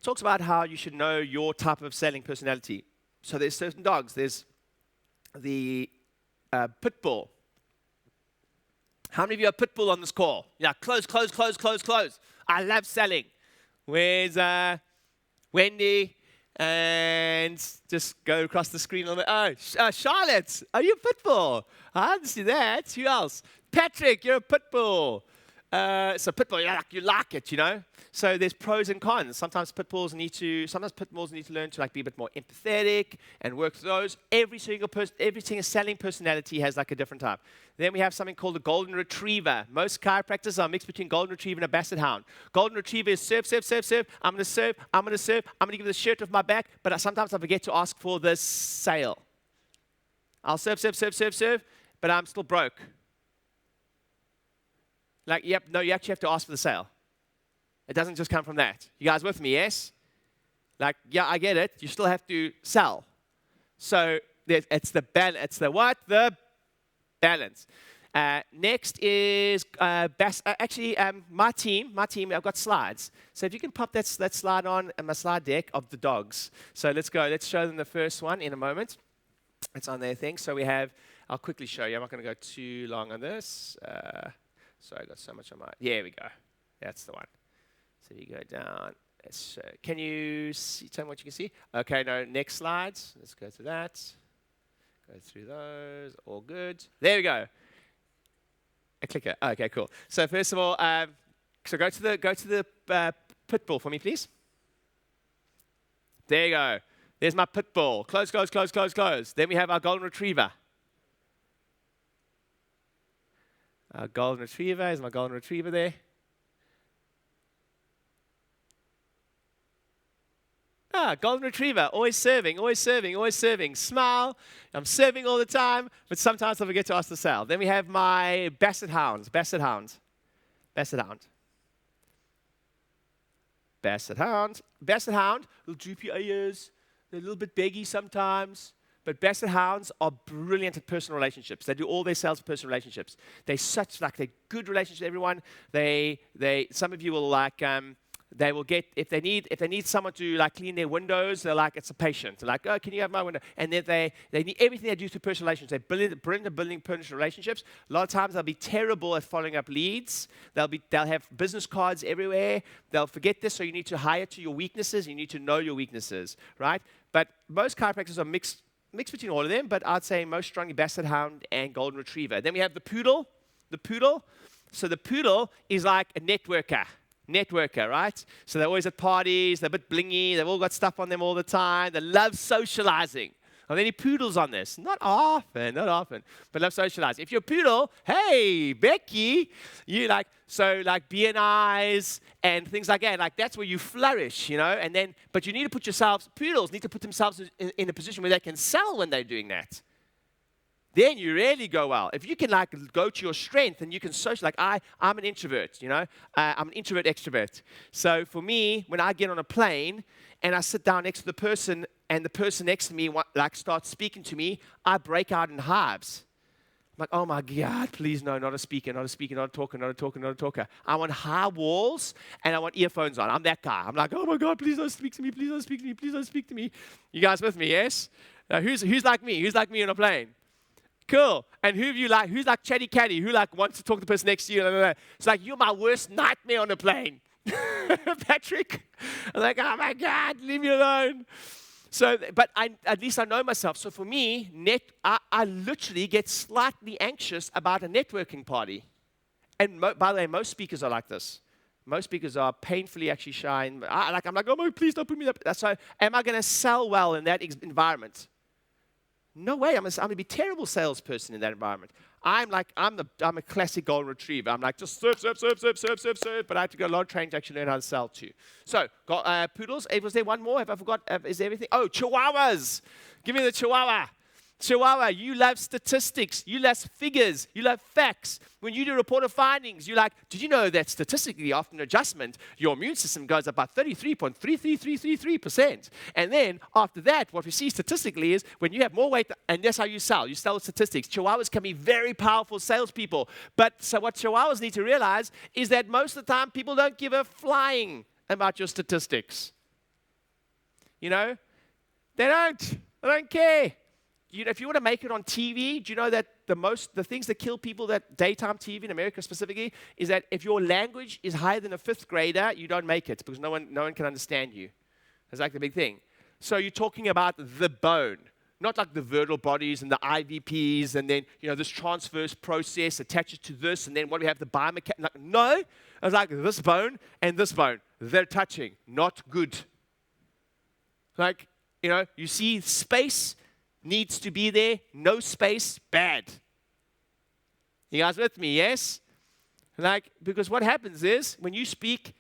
Speaker 1: talks about how you should know your type of selling personality. So there's certain dogs. There's the pit bull. How many of you are pit bull on this call? Yeah, close. I love selling. Where's Wendy? And just go across the screen a little bit. Oh, Charlotte, are you a pit bull? I didn't see that. Who else? Patrick, you're a pit bull. So pit bull, you like it, you know. So there's pros and cons. Sometimes pit bulls need to learn to like be a bit more empathetic and work through those. Every single selling personality has like a different type. Then we have something called a golden retriever. Most chiropractors are mixed between golden retriever and a basset hound. Golden retriever is serve. I'm going to serve. I'm going to give the shirt off my back, but sometimes I forget to ask for the sale. I'll serve, but I'm still broke. Like, yep, no, you actually have to ask for the sale. It doesn't just come from that. You guys with me, yes? Like, yeah, I get it. You still have to sell. So it's the balance. It's the what? The balance. Next is my team. I've got slides. So if you can pop that slide on my slide deck of the dogs. So let's go. Let's show them the first one in a moment. It's on their thing. So I'll quickly show you. I'm not going to go too long on this. Sorry, I got so much on my. Here we go. That's the one. So you go down. Can you see? Tell me what you can see. Okay, no, next slides. Let's go through that. Go through those. All good. There we go. A clicker. Okay, cool. So first of all, so go to the pit bull for me, please. There you go. There's my pit bull. Close. Then we have our golden retriever. Golden retriever. Is my golden retriever there? Golden retriever. Always serving. Smile. I'm serving all the time, but sometimes I forget to ask the sale. Then we have my basset hound. Basset hound. Little droopy ears. They're a little bit beggy sometimes. But basset hounds are brilliant at personal relationships. They do all their sales for personal relationships. They're good relationships with everyone. Some of you will like, They will get, if they need someone to like clean their windows, they're like, it's a patient. They're like, oh, can you have my window? And then they need everything they do through personal relationships. They're brilliant at building personal relationships. A lot of times they'll be terrible at following up leads. They'll have business cards everywhere. They'll forget this, so you need to hire to your weaknesses. You need to know your weaknesses, right? But most chiropractors are mixed between all of them, but I'd say most strongly Basset Hound and Golden Retriever. Then we have the poodle. So the poodle is like a networker, right? So they're always at parties, they're a bit blingy, they've all got stuff on them all the time, they love socializing. Are there any poodles on this? Not often, but love socializing. If you're a poodle, hey, Becky, you like BNIs and things like that. Like that's where you flourish, and then, but you need to poodles need to put themselves in a position where they can sell when they're doing that. Then you really go well. If you can like go to your strength and you can social, like I'm an introvert, I'm an introvert extrovert. So for me, when I get on a plane and I sit down next to the person and the person next to me starts speaking to me, I break out in hives. I'm like, oh my God, please no, not a speaker, not a talker. I want high walls and I want earphones on. I'm that guy. I'm like, oh my God, please don't speak to me, please don't speak to me. You guys with me, yes? Who's like me? Who's like me on a plane? Cool. And who's like chatty catty? Who like wants to talk to the person next to you? It's like, you're my worst nightmare on a plane. Patrick. I'm like, oh my God, leave me alone. So, but at least I know myself. So for me, I literally get slightly anxious about a networking party. And by the way, most speakers are like this. Most speakers are painfully actually shy. And I'm like, oh, please don't put me there. So am I going to sell well in that environment? No way. I'm going to be a terrible salesperson in that environment. I'm a classic Golden Retriever. I'm like, just serve. But I have to go a lot of training to actually learn how to sell too. So, poodles. Was there one more? Have I forgot? Is there everything? Oh, chihuahuas. Give me the chihuahua. Chihuahua, you love statistics, you love figures, you love facts. When you do report of findings, you're like, did you know that statistically after an adjustment, your immune system goes up by 33.33333%. And then after that, what we see statistically is when you have more weight, and that's how you sell. You sell with statistics. Chihuahuas can be very powerful salespeople. But so what Chihuahuas need to realize is that most of the time people don't give a flying about your statistics. They don't care. If you want to make it on TV, do you know that the things that kill people, that daytime TV in America specifically, is that if your language is higher than a fifth grader, you don't make it because no one can understand you. That's like the big thing. So you're talking about the bone, not like the vertebral bodies and the IVPs and then, this transverse process attaches to this and then what do we have, the biomechanics. No, it's like this bone and this bone. They're touching. Not good. Like, you see space needs to be there. No space, bad. You guys with me, yes? Because what happens is, when you speak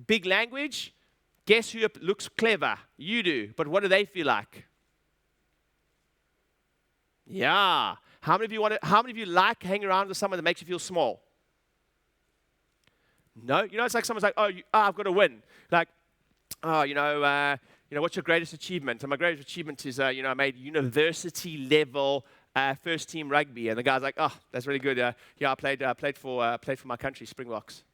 Speaker 1: big language, guess who looks clever? You do. But what do they feel like? Yeah. How many of you like hanging around with someone that makes you feel small? No? It's like someone's like, I've got to win. Like, what's your greatest achievement? And my greatest achievement is, I made university level first team rugby. And the guy's like, oh, that's really good. I played for my country, Springboks.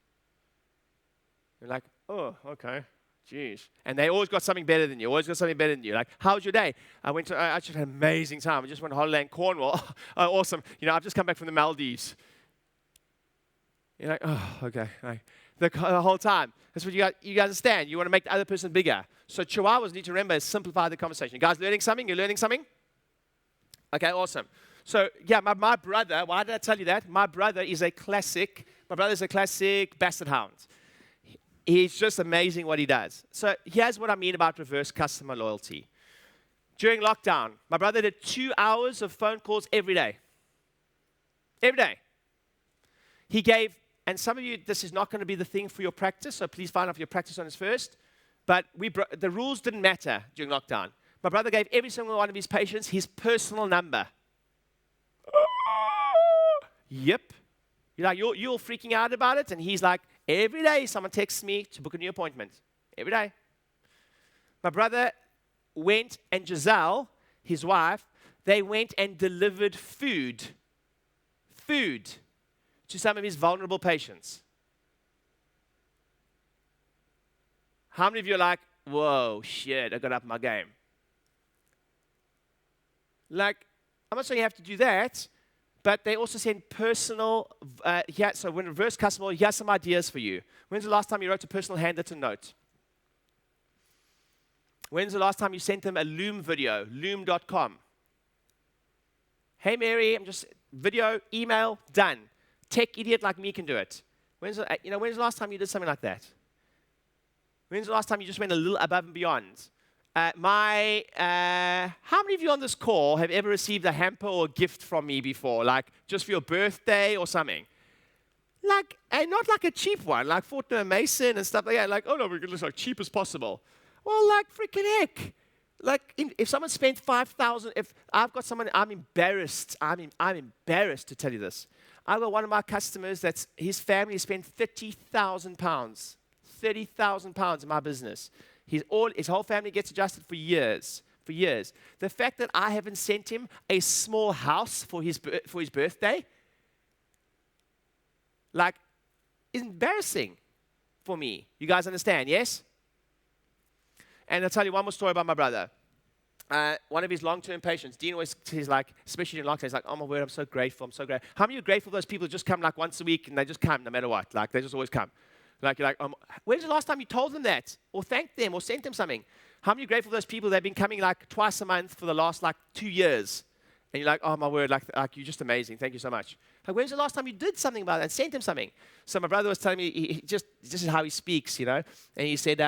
Speaker 1: You're like, oh, okay, jeez. And they always got something better than you. Like, how was your day? I just had an amazing time. I just went on holiday in Cornwall. Oh, awesome. I've just come back from the Maldives. You're like, oh, okay. The whole time. That's what you guys understand. You want to make the other person bigger. So Chihuahuas need to remember is simplify the conversation. You guys learning something? You're learning something? Okay, awesome. So yeah, my brother, why did I tell you that? My brother is a classic Basset Hound. He's just amazing what he does. So here's what I mean about reverse customer loyalty. During lockdown, my brother did 2 hours of phone calls every day. Every day. He gave, and some of you, this is not going to be the thing for your practice, so please find out your practice on this first. But the rules didn't matter during lockdown. My brother gave every single one of his patients his personal number. Yep. You're freaking out about it, and he's like, every day someone texts me to book a new appointment. Every day. My brother went, and Giselle, his wife, they went and delivered food to some of his vulnerable patients. How many of you are like, whoa, shit, I got up my game? Like, I'm not saying you have to do that, but they also send personal, so when reverse customer, here's some ideas for you. When's the last time you wrote a personal handwritten note? When's the last time you sent them a Loom video, loom.com? Hey, Mary, I'm just video, email, done. Tech idiot like me can do it. When's the last time you did something like that? When's the last time you just went a little above and beyond? How many of you on this call have ever received a hamper or a gift from me before, like just for your birthday or something? Like, and not like a cheap one, like Fortnum & Mason and stuff like that. Like, oh no, we're going to look as cheap as possible. Well, like, freaking heck. Like, if someone spent 5,000, if I've got someone, I'm embarrassed. I'm embarrassed to tell you this. I've got one of my customers that's, his family spent £30,000. £30,000 in my business. His whole family gets adjusted for years. For years. The fact that I haven't sent him a small house for his birthday, like, is embarrassing for me. You guys understand, yes? And I'll tell you one more story about my brother. One of his long-term patients, Dean always says, like, especially in lockdown, he's like, oh my word, I'm so grateful, I'm so grateful. How many of you are grateful for those people who just come like once a week and they just come no matter what? Like, they just always come. Like, you're like, when's the last time you told them that? Or thanked them or sent them something? How many are grateful for those people that have been coming like twice a month for the last like 2 years? And you're like, oh my word, like you're just amazing. Thank you so much. Like, when's the last time you did something about it and sent him something? So my brother was telling me, this is how he speaks, you know. And he said,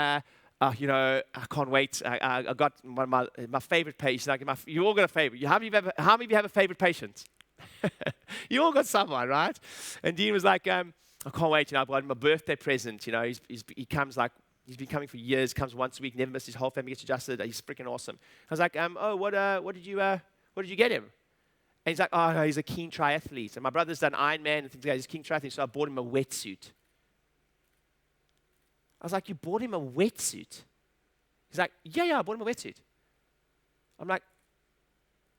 Speaker 1: you know, I can't wait. I got one of my favorite patients. Like, you all got a favorite. How many of you have a favorite patient? You all got someone, right? And Dean was like, I can't wait. You know, I bought him a birthday present. You know, he comes like, he's been coming for years. Comes once a week. Never missed. His whole family gets adjusted. He's freaking awesome. I was like, what did you get him? And he's like, oh no, he's a keen triathlete. And my brother's done Ironman and things like that. He's a keen triathlete. So I bought him a wetsuit. I was like, you bought him a wetsuit? He's like, yeah, I bought him a wetsuit. I'm like,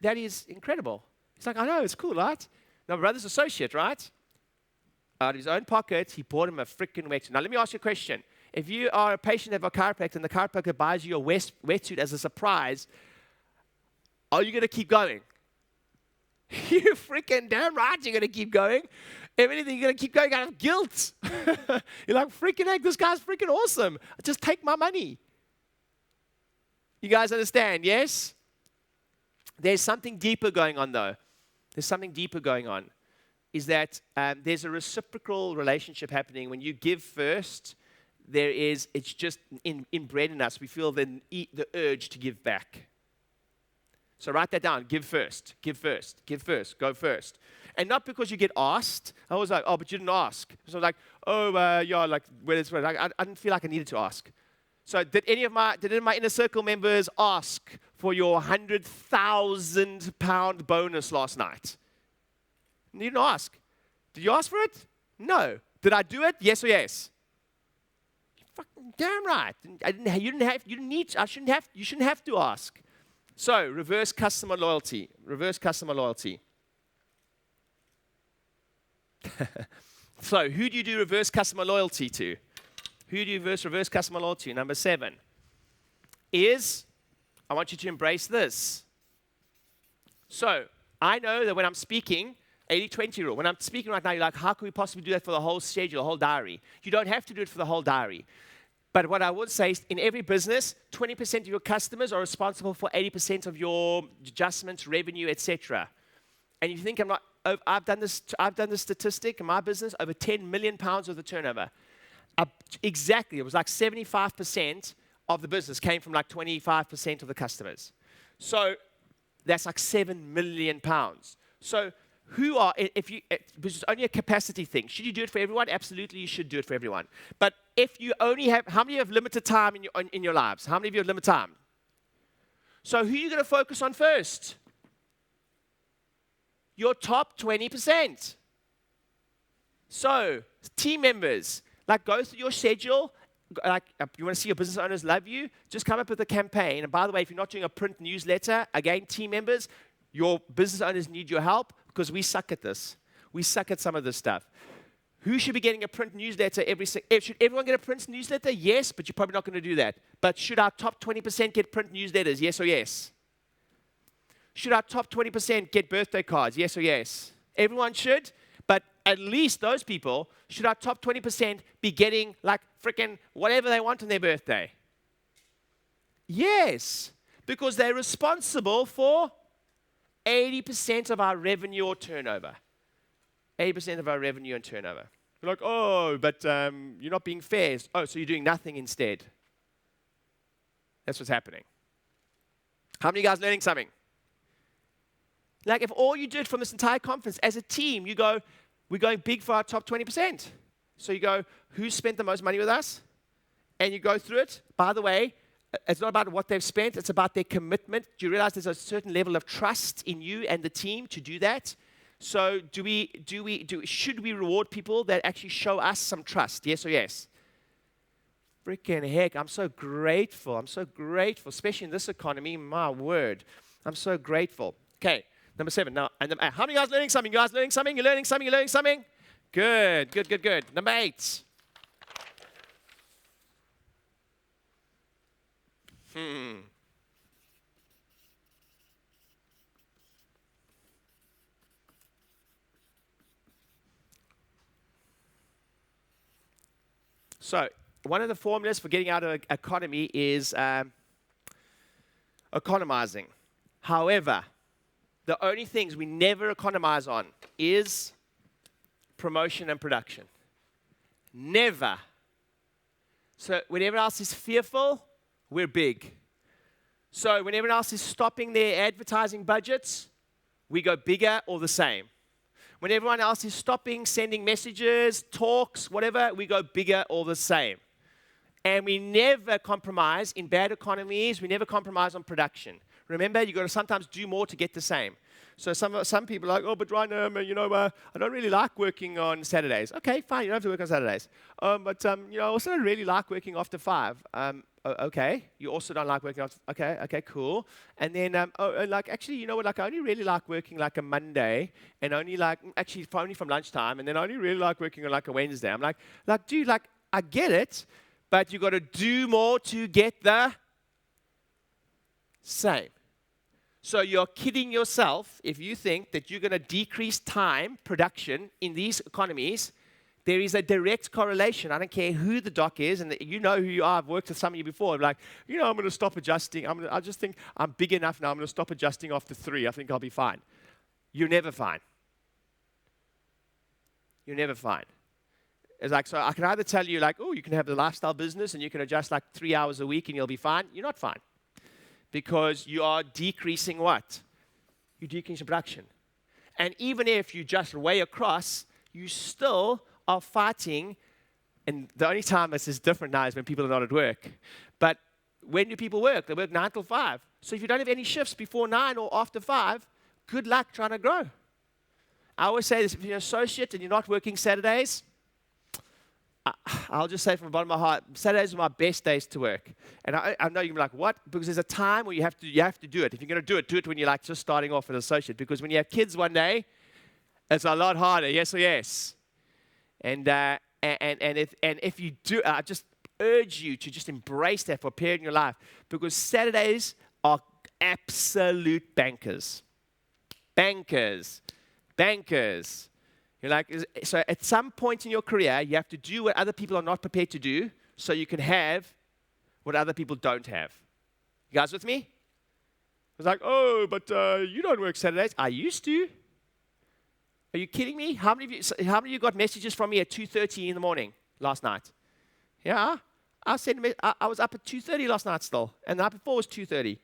Speaker 1: that is incredible. He's like, I know, it's cool, right? Now, my brother's associate, right? Out of his own pocket, he bought him a freaking wetsuit. Now, let me ask you a question. If you are a patient of a chiropractor and the chiropractor buys you a wetsuit as a surprise, are you going to keep going? You freaking damn right you're going to keep going. If anything, you're going to keep going out of guilt. You're like, freaking heck, this guy's freaking awesome. Just take my money. You guys understand, yes? There's something deeper going on, though. There's something deeper going on. Is that there's a reciprocal relationship happening. When you give first, it's just inbred in us. We feel the urge to give back. So write that down. Give first. Give first. Give first. Go first. And not because you get asked. I was like, oh, but you didn't ask. So I was like, yeah, like, where is it? I didn't feel like I needed to ask. So did any of my inner circle members ask for your £100,000 bonus last night? You didn't ask. Did you ask for it? No. Did I do it? Yes or yes? Fucking damn right. You shouldn't have to ask. So, reverse customer loyalty. Reverse customer loyalty. So, who do you do reverse customer loyalty to? Who do you reverse customer loyalty to? Number 7 is, I want you to embrace this. So, I know that when I'm speaking, 80-20 rule. When I'm speaking right now, you're like, how can we possibly do that for the whole schedule, the whole diary? You don't have to do it for the whole diary. But what I would say is, in every business, 20% of your customers are responsible for 80% of your adjustments, revenue, etc. And you think I've done this statistic in my business, over £10 million of the turnover. Exactly, it was like 75% of the business came from like 25% of the customers. So that's like £7 million. So because it's only a capacity thing. Should you do it for everyone? Absolutely, you should do it for everyone. But if you only have, how many of you have limited time in your lives? How many of you have limited time? So who are you going to focus on first? Your top 20%. So, team members, like, go through your schedule. Like, you want to see your business owners love you? Just come up with a campaign. And by the way, if you're not doing a print newsletter, again, team members, your business owners need your help because we suck at this. We suck at some of this stuff. Who should be getting a print newsletter should everyone get a print newsletter? Yes, but you're probably not going to do that. But should our top 20% get print newsletters? Yes or yes? Should our top 20% get birthday cards? Yes or yes? Everyone should, but at least those people, should our top 20% be getting like freaking whatever they want on their birthday? Yes, because they're responsible for 80% of our revenue or turnover. 80% of our revenue and turnover. You're like, oh, but you're not being fair. Oh, so you're doing nothing instead. That's what's happening. How many of you guys learning something? Like if all you did from this entire conference as a team, you go, we're going big for our top 20%. So you go, who spent the most money with us? And you go through it. By the way, it's not about what they've spent. It's about their commitment. Do you realize there's a certain level of trust in you and the team to do that? So should we reward people that actually show us some trust? Yes or yes? Freaking heck, I'm so grateful. I'm so grateful, especially in this economy. My word, I'm so grateful. Okay, number 7. Now, how many of you guys learning something? You guys learning something? You're learning something? You're learning something? Good, good, good, good. Number 8. So, one of the formulas for getting out of an economy is economizing. However, the only things we never economize on is promotion and production. Never. So, when everyone else is fearful, we're big. So, when everyone else is stopping their advertising budgets, we go bigger or the same. When everyone else is stopping sending messages, talks, whatever, we go bigger or the same. And we never compromise in bad economies. We never compromise on production. Remember, you've got to sometimes do more to get the same. So some people are like, oh, but Rieder, I don't really like working on Saturdays. Okay, fine, you don't have to work on Saturdays. But I also don't really like working after 5. Okay, you also don't like working after. Okay, cool. And then, actually, you know what? Like, I only really like working like a Monday, and only from lunchtime, and then I only really like working on like a Wednesday. I'm like, dude, like, I get it, but you got to do more to get the same. So you're kidding yourself if you think that you're going to decrease time production in these economies. There is a direct correlation. I don't care who the doc is, and you know who you are. I've worked with some of you before. I'm like, I'm going to stop adjusting. I just think I'm big enough now. I'm going to stop adjusting after 3. I think I'll be fine. You're never fine. You're never fine. It's like, so I can either tell you like, oh, you can have the lifestyle business and you can adjust like 3 hours a week and you'll be fine. You're not fine. Because you are decreasing what? You're decreasing production. And even if you just weigh across, you still are fighting. And the only time this is different now is when people are not at work. But when do people work? They work 9 till 5. So if you don't have any shifts before 9 or after 5, good luck trying to grow. I always say this, if you're an associate and you're not working Saturdays, I'll just say from the bottom of my heart, Saturdays are my best days to work. And I know you're going to be like, what? Because there's a time where you have to do it. If you're going to do it when you're like just starting off as an associate. Because when you have kids one day, it's a lot harder. Yes or yes? And if you do, I just urge you to just embrace that for a period in your life. Because Saturdays are absolute bankers. Bankers. You're like, so at some point in your career, you have to do what other people are not prepared to do so you can have what other people don't have. You guys with me? It's like, oh, but you don't work Saturdays. I used to. Are you kidding me? How many of you got messages from me at 2:30 in the morning last night? Yeah, I was up at 2:30 last night still, and the night before was 2:30.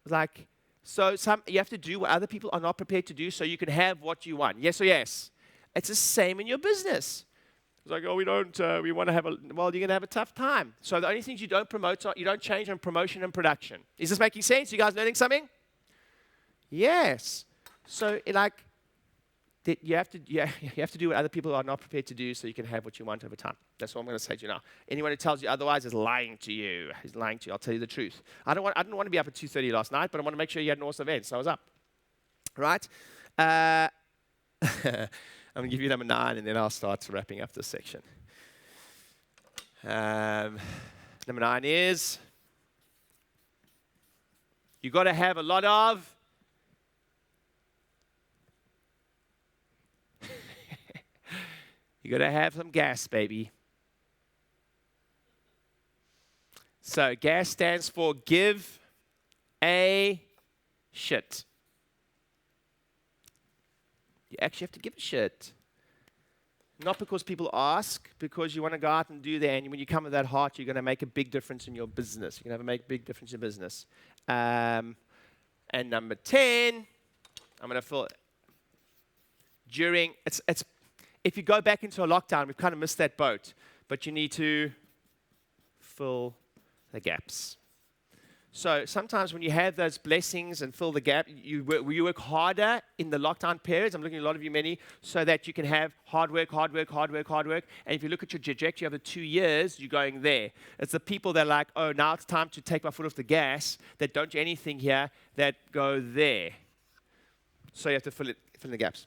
Speaker 1: Like, so you have to do what other people are not prepared to do so you can have what you want. Yes or yes? It's the same in your business. It's like, oh, we want to have you're going to have a tough time. So the only things you don't promote, you don't change on promotion and production. Is this making sense? You guys learning something? Yes. So you have to do what other people are not prepared to do so you can have what you want over time. That's what I'm going to say to you now. Anyone who tells you otherwise is lying to you. He's lying to you. I'll tell you the truth. I didn't want to be up at 2:30 last night, but I want to make sure you had an awesome event, so I was up. Right? I'm going to give you number 9, and then I'll start wrapping up this section. Number 9 is, you got to have a lot of you got to have some gas, baby. So gas stands for give a shit. You actually have to give a shit. Not because people ask, because you want to go out and do that. And when you come with that heart, you're going to make a big difference in your business. You're going to make a big difference in business. And number 10, I'm going to fill during, if you go back into a lockdown, we've kind of missed that boat, but you need to fill the gaps. So sometimes when you have those blessings and fill the gap, you work harder in the lockdown periods. I'm looking at a lot of you, many, so that you can have hard work. And if you look at your trajectory over 2 years, you're going there. It's the people that are like, oh, now it's time to take my foot off the gas, that don't do anything here, that go there. So you have to fill in the gaps.